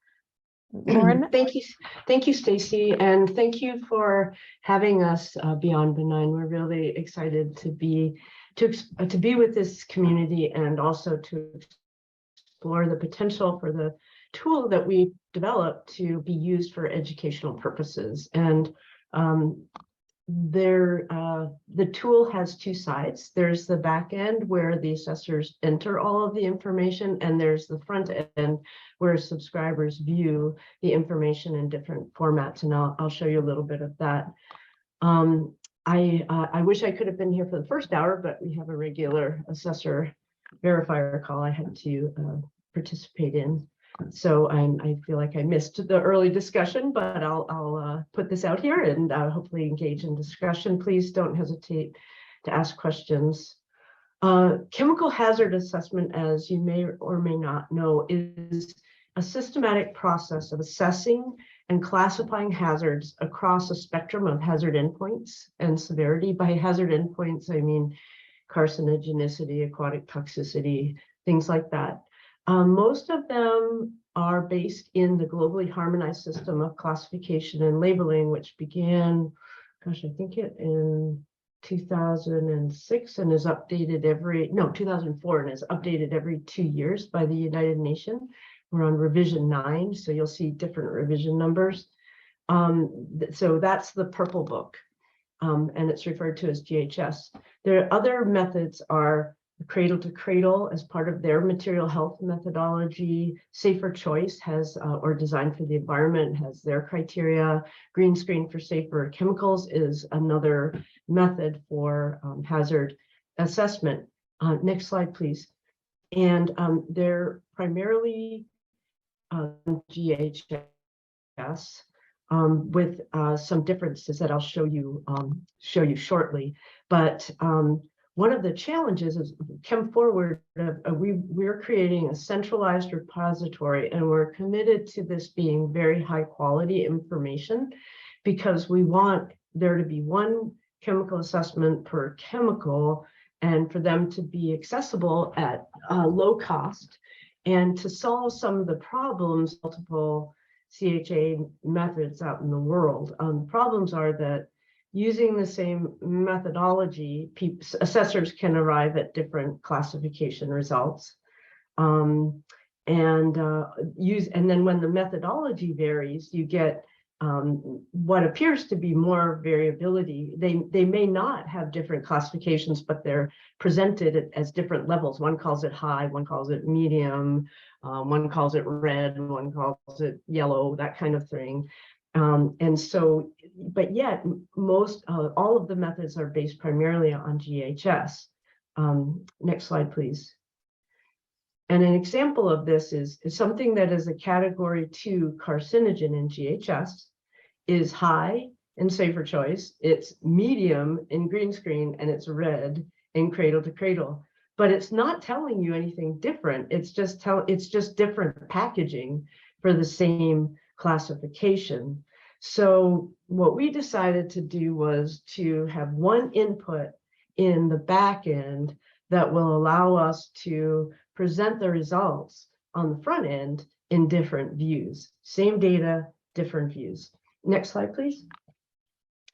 Lauren? Thank you, Stacy, and thank you for having us beyond Benign. We're really excited to be with this community and also to explore the potential for the tool that we developed to be used for educational purposes. And the tool has two sides. There's the back end where the assessors enter all of the information, and there's the front end where subscribers view the information in different formats. And I'll show you a little bit of that. I wish I could have been here for the first hour, but we have a regular assessor verifier call I had to participate in. So I feel like I missed the early discussion, but I'll put this out here and hopefully engage in discussion. Please don't hesitate to ask questions. Chemical hazard assessment, as you may or may not know, is a systematic process of assessing and classifying hazards across a spectrum of hazard endpoints and severity. By hazard endpoints, I mean carcinogenicity, aquatic toxicity, things like that. Most of them are based in the globally harmonized system of classification and labeling, which began, gosh, I think it in 2006 and is updated 2004 and is updated every 2 years by the United Nations. We're on revision 9, so you'll see different revision numbers. So that's the purple book, and it's referred to as GHS. There are other methods are cradle to cradle as part of their material health methodology. Safer Choice has, or Design for the Environment has their criteria. Green Screen for Safer Chemicals is another method for hazard assessment. Next slide, please. And they're primarily GHS with some differences that I'll show you shortly. But one of the challenges is CHEMForward, we're creating a centralized repository, and we're committed to this being very high quality information because we want there to be one chemical assessment per chemical and for them to be accessible at low cost and to solve some of the problems, multiple CHA methods out in the world. Problems are that using the same methodology, assessors can arrive at different classification results. And then when the methodology varies, you get what appears to be more variability. They may not have different classifications, but they're presented as different levels. One calls it high, one calls it medium, one calls it red, one calls it yellow, that kind of thing. And so, but yet all of the methods are based primarily on GHS. Next slide, please. And an example of this is something that is a category 2 carcinogen in GHS is high in Safer Choice, it's medium in Green Screen, and it's red in Cradle to Cradle. But it's not telling you anything different. It's just different packaging for the same classification. So what we decided to do was to have one input in the back end that will allow us to present the results on the front end in different views. Same data, different views. Next slide, please.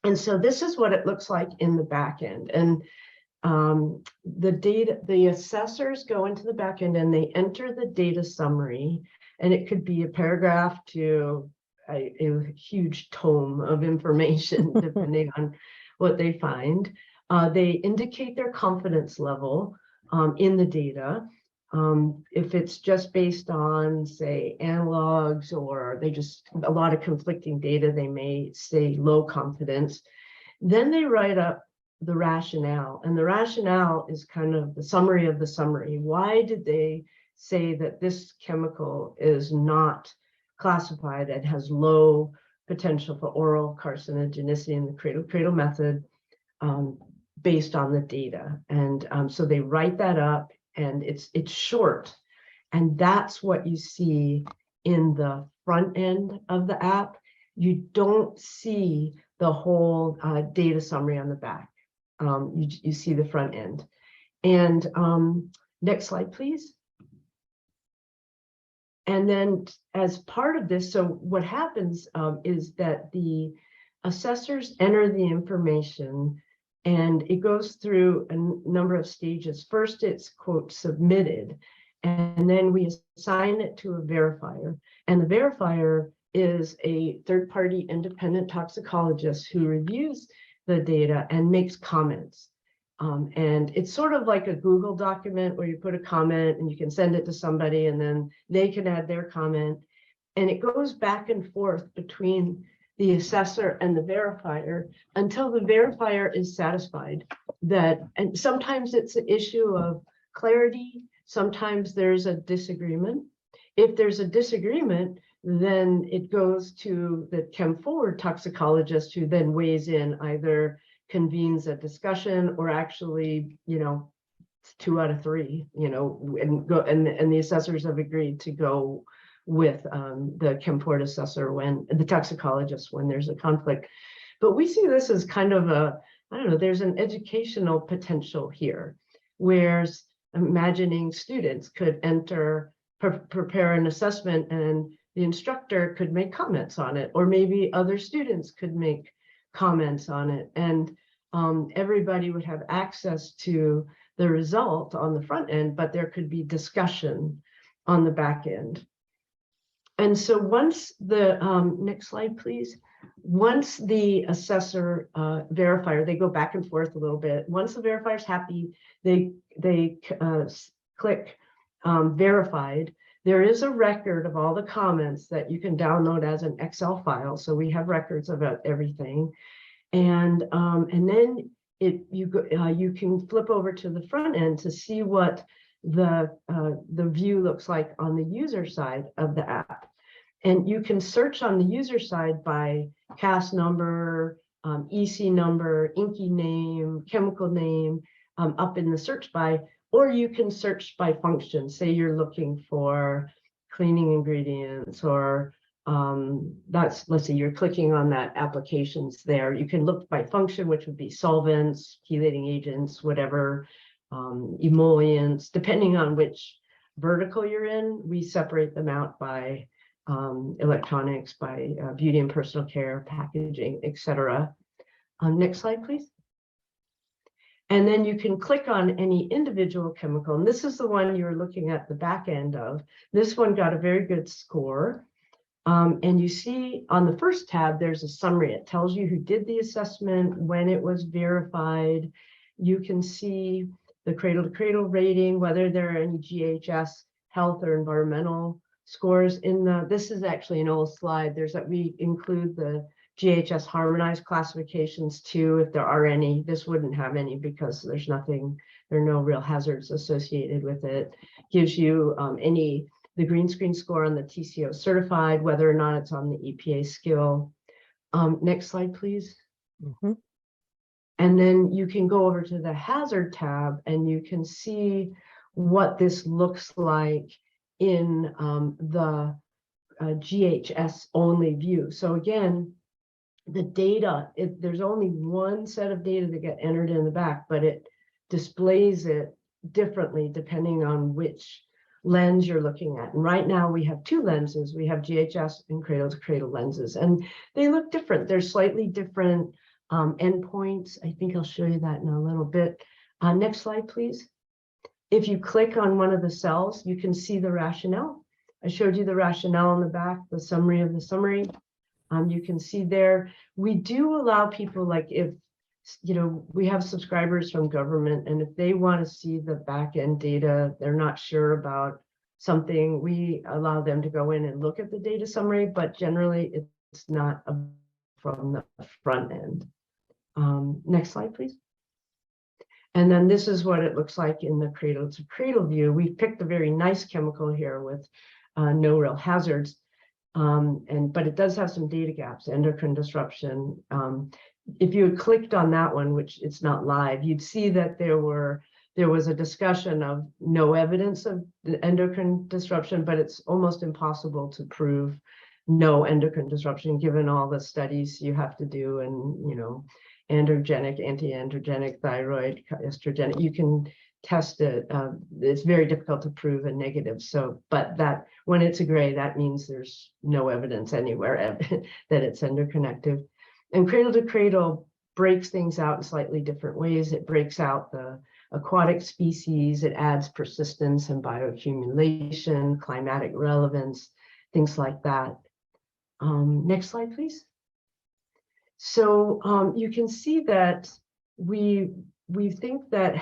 And so this is what it looks like in the back end. And the assessors go into the back end and they enter the data summary, and it could be a paragraph to a huge tome of information, depending on what they find. They indicate their confidence level in the data. If it's just based on, say, analogs, or they just a lot of conflicting data, they may say low confidence. Then they write up the rationale, and the rationale is kind of the summary of the summary. Why did they say that this chemical is not classified and has low potential for oral carcinogenicity in the cradle-cradle method based on the data? And so they write that up, and it's short, and that's what you see in the front end of the app. You don't see the whole data summary on the back. You see the front end. And next slide, please. And then as part of this, so what happens is that the assessors enter the information, and it goes through a number of stages. First, it's, quote, submitted, and then we assign it to a verifier. And the verifier is a third-party independent toxicologist who reviews the data and makes comments. And it's sort of like a Google document where you put a comment and you can send it to somebody, and then they can add their comment. And it goes back and forth between the assessor and the verifier until the verifier is satisfied that, and sometimes it's an issue of clarity, sometimes there's a disagreement. If there's a disagreement, then it goes to the CHEMForward toxicologist, who then weighs in, either convenes a discussion or actually, 2 out of 3, and the assessors have agreed to go with the CHEMForward assessor when the toxicologist when there's a conflict. But we see this as kind of there's an educational potential here, whereas imagining students could enter, prepare an assessment, and the instructor could make comments on it, or maybe other students could make comments on it, and everybody would have access to the result on the front end, but there could be discussion on the back end. And so once the, next slide, please. Once the assessor verifier, they go back and forth a little bit. Once the verifier is happy, they click verified. There is a record of all the comments that you can download as an Excel file. So we have records about everything. And then you can flip over to the front end to see what the view looks like on the user side of the app. And you can search on the user side by CAS number, EC number, INCI name, chemical name, up in the search by, or you can search by function. Say you're looking for cleaning ingredients, or let's say you're clicking on that applications there. You can look by function, which would be solvents, chelating agents, whatever, emollients, depending on which vertical you're in. We separate them out by electronics, by beauty and personal care, packaging, etc. Next slide, please. And then you can click on any individual chemical. And this is the one you're looking at the back end of. This one got a very good score. And you see on the first tab, there's a summary. It tells you who did the assessment, when it was verified. You can see the cradle-to-cradle rating, whether there are any GHS health or environmental scores in the, this is actually an old slide. There's that we include the GHS harmonized classifications too, if there are any. This wouldn't have any because there's nothing, there are no real hazards associated with it. Gives you the green screen score on the TCO certified, whether or not it's on the EPA skill. Next slide, please. Mm-hmm. And then you can go over to the hazard tab and you can see what this looks like in the GHS only view. So again, the data, there's only one set of data that get entered in the back, but it displays it differently depending on which lens you're looking at. And right now we have two lenses. We have GHS and cradle-to-cradle lenses, and they look different. They're slightly different endpoints. I think I'll show you that in a little bit. Next slide, please. If you click on one of the cells, you can see the rationale. I showed you the rationale on the back, the summary of the summary. You can see there, we do allow people, like if, you know, we have subscribers from government, and if they want to see the back end data, they're not sure about something, we allow them to go in and look at the data summary, but generally it's not from the front end. Next slide, please. And then this is what it looks like in the cradle-to-cradle view. We've picked a very nice chemical here with no real hazards, but it does have some data gaps, endocrine disruption. If you had clicked on that one, which it's not live, you'd see that there was a discussion of no evidence of the endocrine disruption, but it's almost impossible to prove no endocrine disruption given all the studies you have to do, and you know, androgenic, anti-androgenic, thyroid, estrogenic, you can test it. It's very difficult to prove a negative. So, but that when it's a gray, that means there's no evidence anywhere that it's endocrine active. And cradle to cradle breaks things out in slightly different ways. It breaks out the aquatic species, it adds persistence and bioaccumulation, climatic relevance, things like that. Next slide, please. So you can see that we think that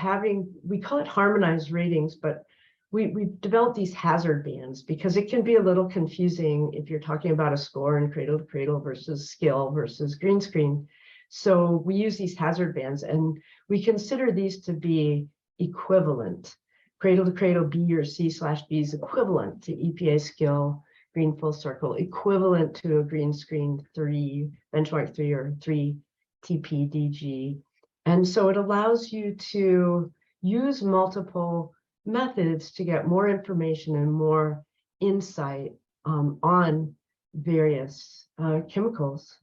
we call it harmonized ratings, but we've developed these hazard bands because it can be a little confusing if you're talking about a score in cradle to cradle versus skill versus green screen. So we use these hazard bands, and we consider these to be equivalent. Cradle to cradle B or C/B is equivalent to EPA skill, green full circle, equivalent to a green screen 3, benchmark 3 or 3 TPDG. And so it allows you to use multiple methods to get more information and more insight on various chemicals.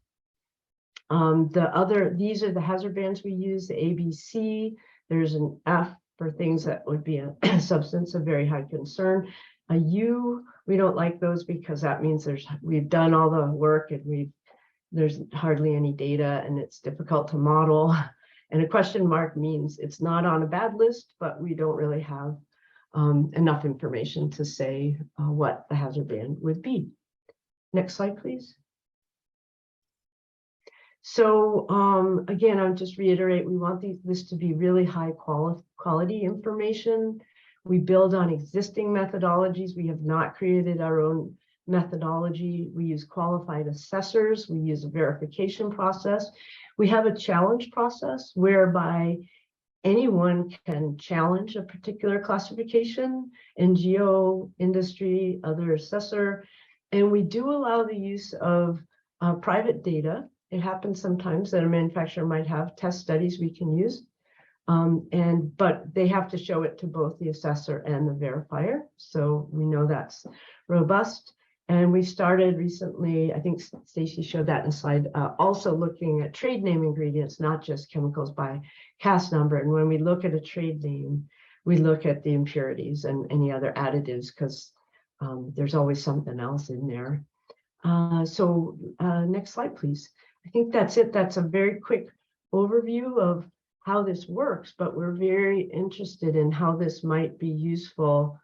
These are the hazard bands we use, the ABC. There's an F for things that would be a substance of very high concern. A U, we don't like those because that means we've done all the work and there's hardly any data and it's difficult to model. And a question mark means it's not on a bad list, but we don't really have enough information to say what the hazard band would be. Next slide, please. So again, I'll just reiterate, we want this to be really high quality information. We build on existing methodologies. We have not created our own methodology. We use qualified assessors. We use a verification process. We have a challenge process whereby anyone can challenge a particular classification, NGO, industry, other assessor. And we do allow the use of private data. It happens sometimes that a manufacturer might have test studies we can use. But they have to show it to both the assessor and the verifier. So we know that's robust. And we started recently, I think Stacy showed that in a slide, also looking at trade name ingredients, not just chemicals by CAS number. And when we look at a trade name, we look at the impurities and any other additives because there's always something else in there. Next slide, please. I think that's it. That's a very quick overview of how this works, but we're very interested in how this might be useful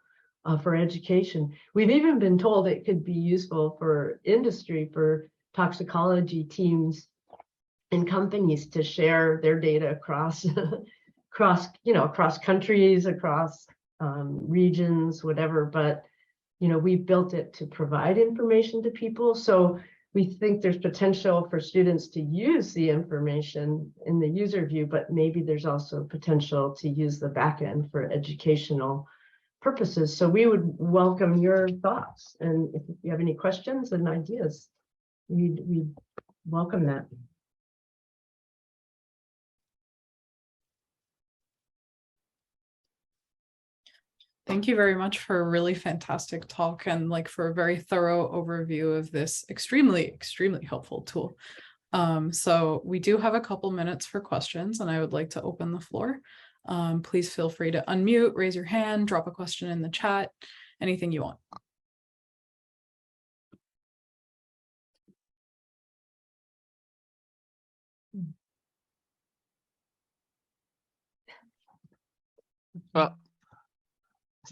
for education. We've even been told it could be useful for industry, for toxicology teams and companies to share their data across across countries, across regions, whatever. But we built it to provide information to people. So we think there's potential for students to use the information in the user view, but maybe there's also potential to use the backend for educational purposes. So we would welcome your thoughts. And if you have any questions and ideas, we welcome that. Thank you very much for a really fantastic talk and for a very thorough overview of this extremely helpful tool. So we do have a couple minutes for questions and I would like to open the floor. Please feel free to unmute, raise your hand, drop a question in the chat, anything you want.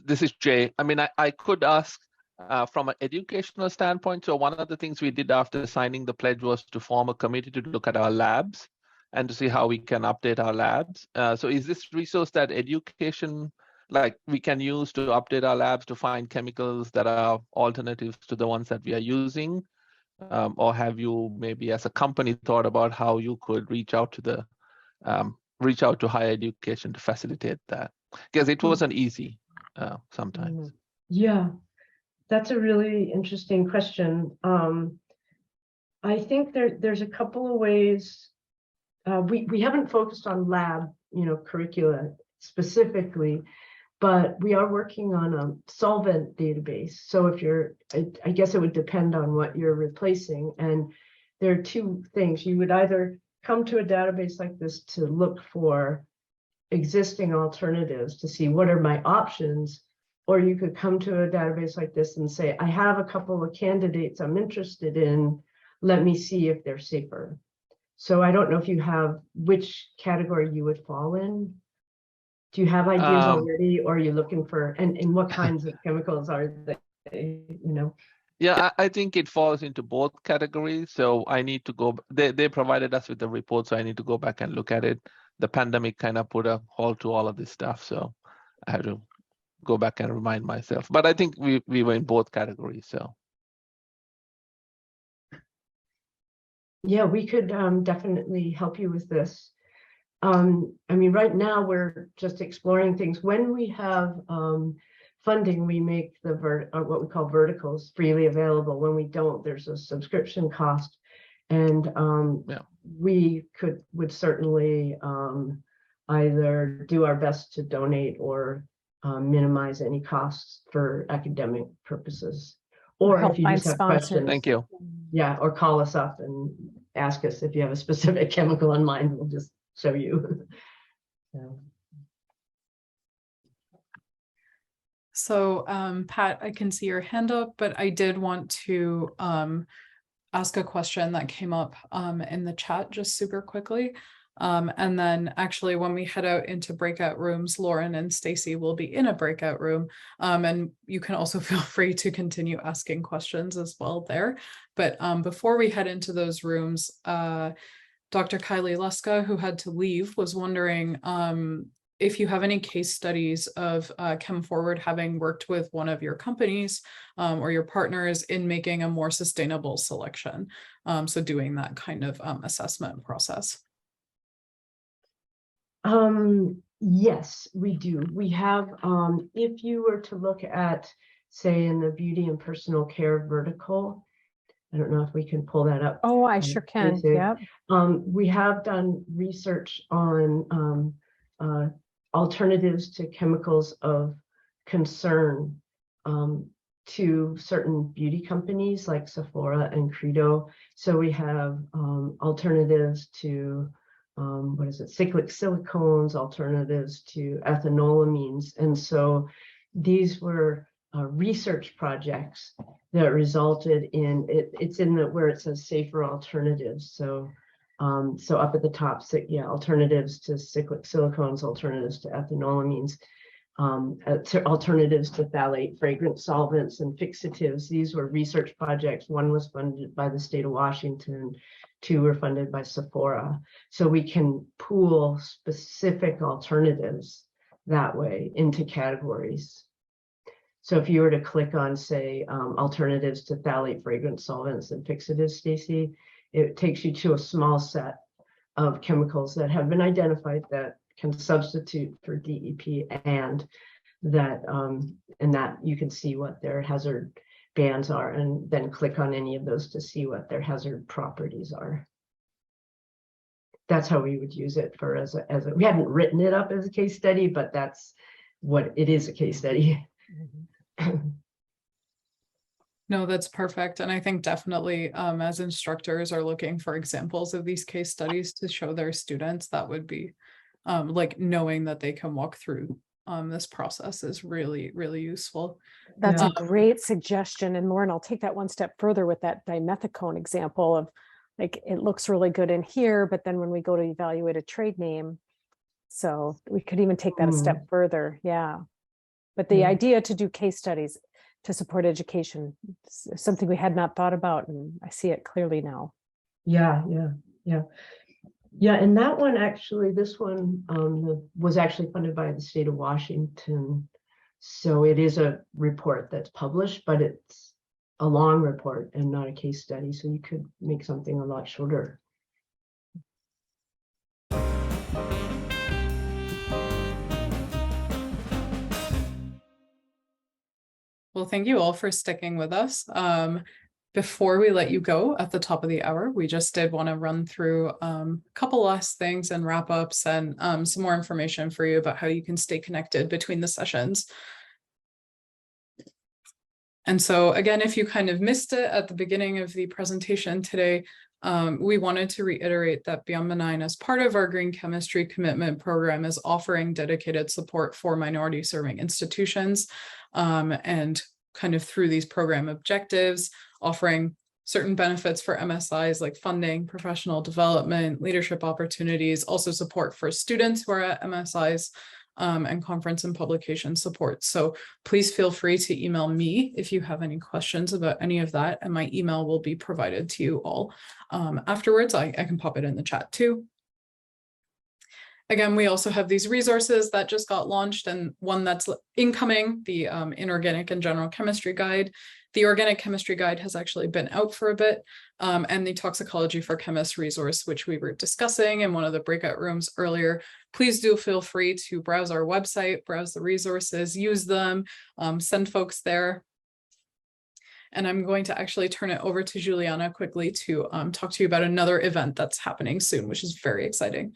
This is Jay. I mean, I could ask from an educational standpoint. So one of the things we did after signing the pledge was to form a committee to look at our labs and to see how we can update our labs. So is this resource that education, we can use to update our labs to find chemicals that are alternatives to the ones that we are using? Or have you maybe as a company thought about how you could reach out to higher education to facilitate that? Because it wasn't easy sometimes. Yeah, that's a really interesting question. I think there's a couple of ways. We haven't focused on lab, curricula specifically, but we are working on a solvent database. So if I guess it would depend on what you're replacing. And there are two things. You would either come to a database like this to look for existing alternatives to see what are my options, or you could come to a database like this and say, I have a couple of candidates I'm interested in, let me see if they're safer. So I don't know if you have which category you would fall in. Do you have ideas already, or are you looking for, and what kinds of chemicals are they, Yeah, I think it falls into both categories. So I need to go, they provided us with the report, so I need to go back and look at it. The pandemic kind of put a halt to all of this stuff. So I have to go back and remind myself. But I think we were in both categories. So. Yeah, we could definitely help you with this. I mean, right now we're just exploring things. When we have funding, we make what we call verticals freely available. When we don't, there's a subscription cost. And we would certainly either do our best to donate or minimize any costs for academic purposes. Or if you just have questions, thank you. Yeah, or call us up and ask us if you have a specific chemical in mind. We'll just show you. So Pat, I can see your hand up, but I did want to ask a question that came up in the chat just super quickly. And then actually when we head out into breakout rooms, Lauren and Stacy will be in a breakout room. And you can also feel free to continue asking questions as well there. But before we head into those rooms, Dr. Kylie Leska, who had to leave, was wondering if you have any case studies of CHEMForward having worked with one of your companies or your partners in making a more sustainable selection. So doing that kind of assessment process. Yes, we do. We have, if you were to look at, say, in the beauty and personal care vertical, I don't know if we can pull that up. Oh, I sure can. Yeah. We have done research on alternatives to chemicals of concern to certain beauty companies like Sephora and Credo. So we have alternatives to what is it, cyclic silicones, alternatives to ethanolamines. And so these were research projects that resulted in it's in the where it says safer alternatives. So so up at the top, so yeah, alternatives to cyclic silicones, alternatives to ethanolamines, alternatives to phthalate fragrant solvents and fixatives. These were research projects. One was funded by the state of Washington, 2 were funded by Sephora. So we can pool specific alternatives that way into categories. So if you were to click on, say, alternatives to phthalate fragrant solvents and fixatives, Stacy, it takes you to a small set of chemicals that have been identified that can substitute for DEP, and that you can see what their hazard bands are, and then click on any of those to see what their hazard properties are. That's how we would use it for as a we haven't written it up as a case study, but that's what it is, a case study. No, that's perfect. And I think definitely as instructors are looking for examples of these case studies to show their students, that would be like knowing that they can walk through this process is really, really useful. That's a great suggestion. And Lauren, I'll take that one step further with that dimethicone example of like, it looks really good in here, but then when we go to evaluate a trade name, so we could even take that a step further. Yeah. But the idea to do case studies to support education is something we had not thought about, and I see it clearly now. Yeah. And that one actually, this one was actually funded by the state of Washington. So it is a report that's published, but it's a long report and not a case study. So you could make something a lot shorter. Well, thank you all for sticking with us. Before we let you go at the top of the hour, we just did want to run through a couple last things and wrap ups and some more information for you about how you can stay connected between the sessions. And so again, if you kind of missed it at the beginning of the presentation today, we wanted to reiterate that Beyond Benign, as part of our Green Chemistry Commitment Program, is offering dedicated support for minority serving institutions and kind of through these program objectives, offering certain benefits for MSIs like funding, professional development, leadership opportunities, also support for students who are at MSIs, and conference and publication support. So please feel free to email me if you have any questions about any of that, and my email will be provided to you all afterwards. I can pop it in the chat too. Again, we also have these resources that just got launched, and one that's incoming, the Inorganic and General Chemistry Guide. The Organic Chemistry Guide has actually been out for a bit, and the Toxicology for Chemists resource, which we were discussing in one of the breakout rooms earlier. Please do feel free to browse our website, browse the resources, use them, send folks there. And I'm going to actually turn it over to Juliana quickly to talk to you about another event that's happening soon, which is very exciting.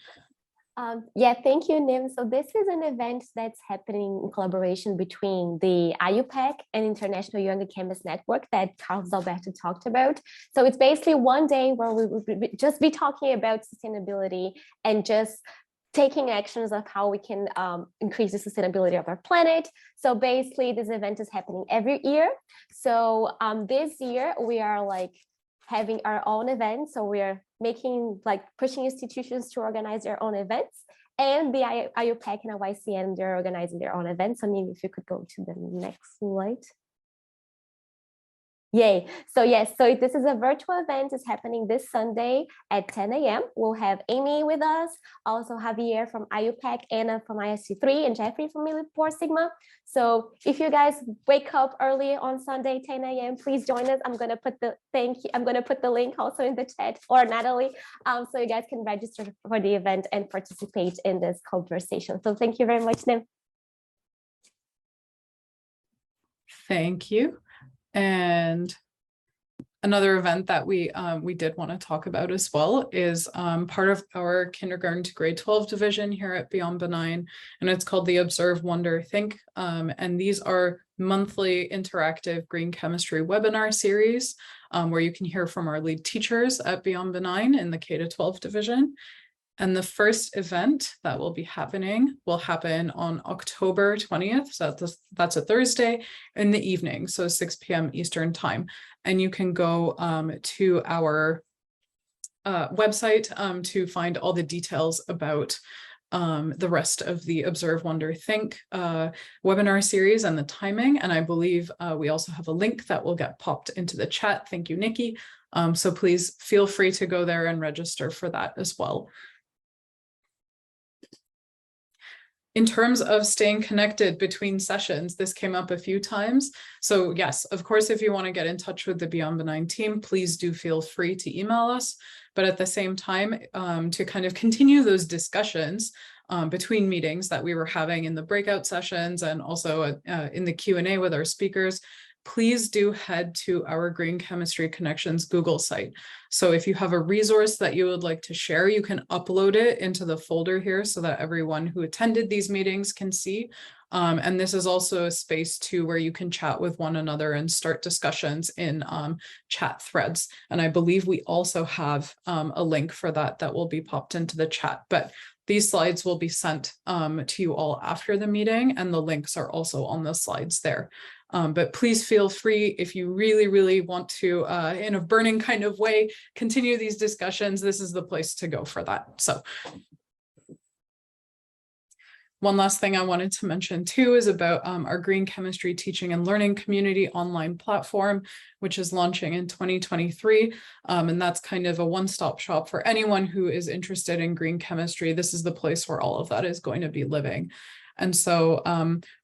Yeah, thank you, Nim. So this is an event that's happening in collaboration between the IUPAC and International Younger Chemist Network that Carlos Alberto talked about. So it's basically one day where we will just be talking about sustainability and just taking actions of how we can increase the sustainability of our planet. So basically this event is happening every year. So this year we are like having our own event. So we are making like pushing institutions to organize their own events, and the IUPAC and YCN, they're organizing their own events. So maybe if you could go to the next slide. Yay. So yes, so this is a virtual event. It's happening this Sunday at 10 a.m. We'll have Amy with us, also Javier from IUPAC, Anna from ISC3, and Jeffrey from Four Sigma. So if you guys wake up early on Sunday, 10 a.m., please join us. I'm gonna put the link also in the chat, or Natalie, so you guys can register for the event and participate in this conversation. So thank you very much, Nim. Thank you. And another event that we did want to talk about as well is part of our kindergarten to grade 12 division here at Beyond Benign, and it's called the Observe, Wonder, Think. And these are monthly interactive green chemistry webinar series where you can hear from our lead teachers at Beyond Benign in the K-12 division. And the first event that will be happening will happen on October 20th. So that's a Thursday in the evening, so 6 p.m. Eastern time. And you can go to our website to find all the details about the rest of the Observe, Wonder, Think webinar series and the timing. And I believe we also have a link that will get popped into the chat. Thank you, Nikki. So please feel free to go there and register for that as well. In terms of staying connected between sessions, this came up a few times. So yes, of course, if you want to get in touch with the Beyond Benign team, please do feel free to email us. But at the same time, to kind of continue those discussions between meetings that we were having in the breakout sessions and also in the Q&A with our speakers, please do head to our Green Chemistry Connections Google site. So if you have a resource that you would like to share, you can upload it into the folder here so that everyone who attended these meetings can see. And this is also a space too where you can chat with one another and start discussions in chat threads. And I believe we also have a link for that that will be popped into the chat. But these slides will be sent to you all after the meeting, and the links are also on the slides there. But please feel free, if you really, really want to, in a burning kind of way, continue these discussions, this is the place to go for that. So one last thing I wanted to mention too is about our Green Chemistry Teaching and Learning Community online platform, which is launching in 2023. And that's kind of a one-stop shop for anyone who is interested in green chemistry. This is the place where all of that is going to be living. And so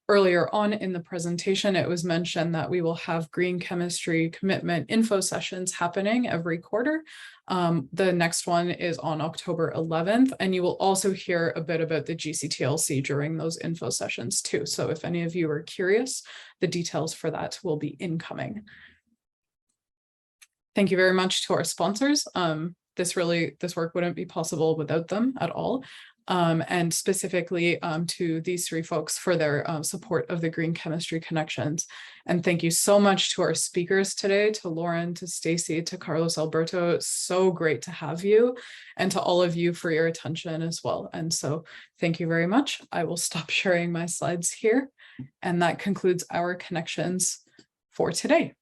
earlier on in the presentation, it was mentioned that we will have green chemistry commitment info sessions happening every quarter. The next one is on October 11th, and you will also hear a bit about the GCTLC during those info sessions too. So if any of you are curious, the details for that will be incoming. Thank you very much to our sponsors. This work wouldn't be possible without them at all. And specifically to these three folks for their support of the Green Chemistry Connections. And thank you so much to our speakers today, to Lauren, to Stacy, to Carlos Alberto. It's so great to have you, and to all of you for your attention as well. And so thank you very much. I will stop sharing my slides here. And that concludes our connections for today.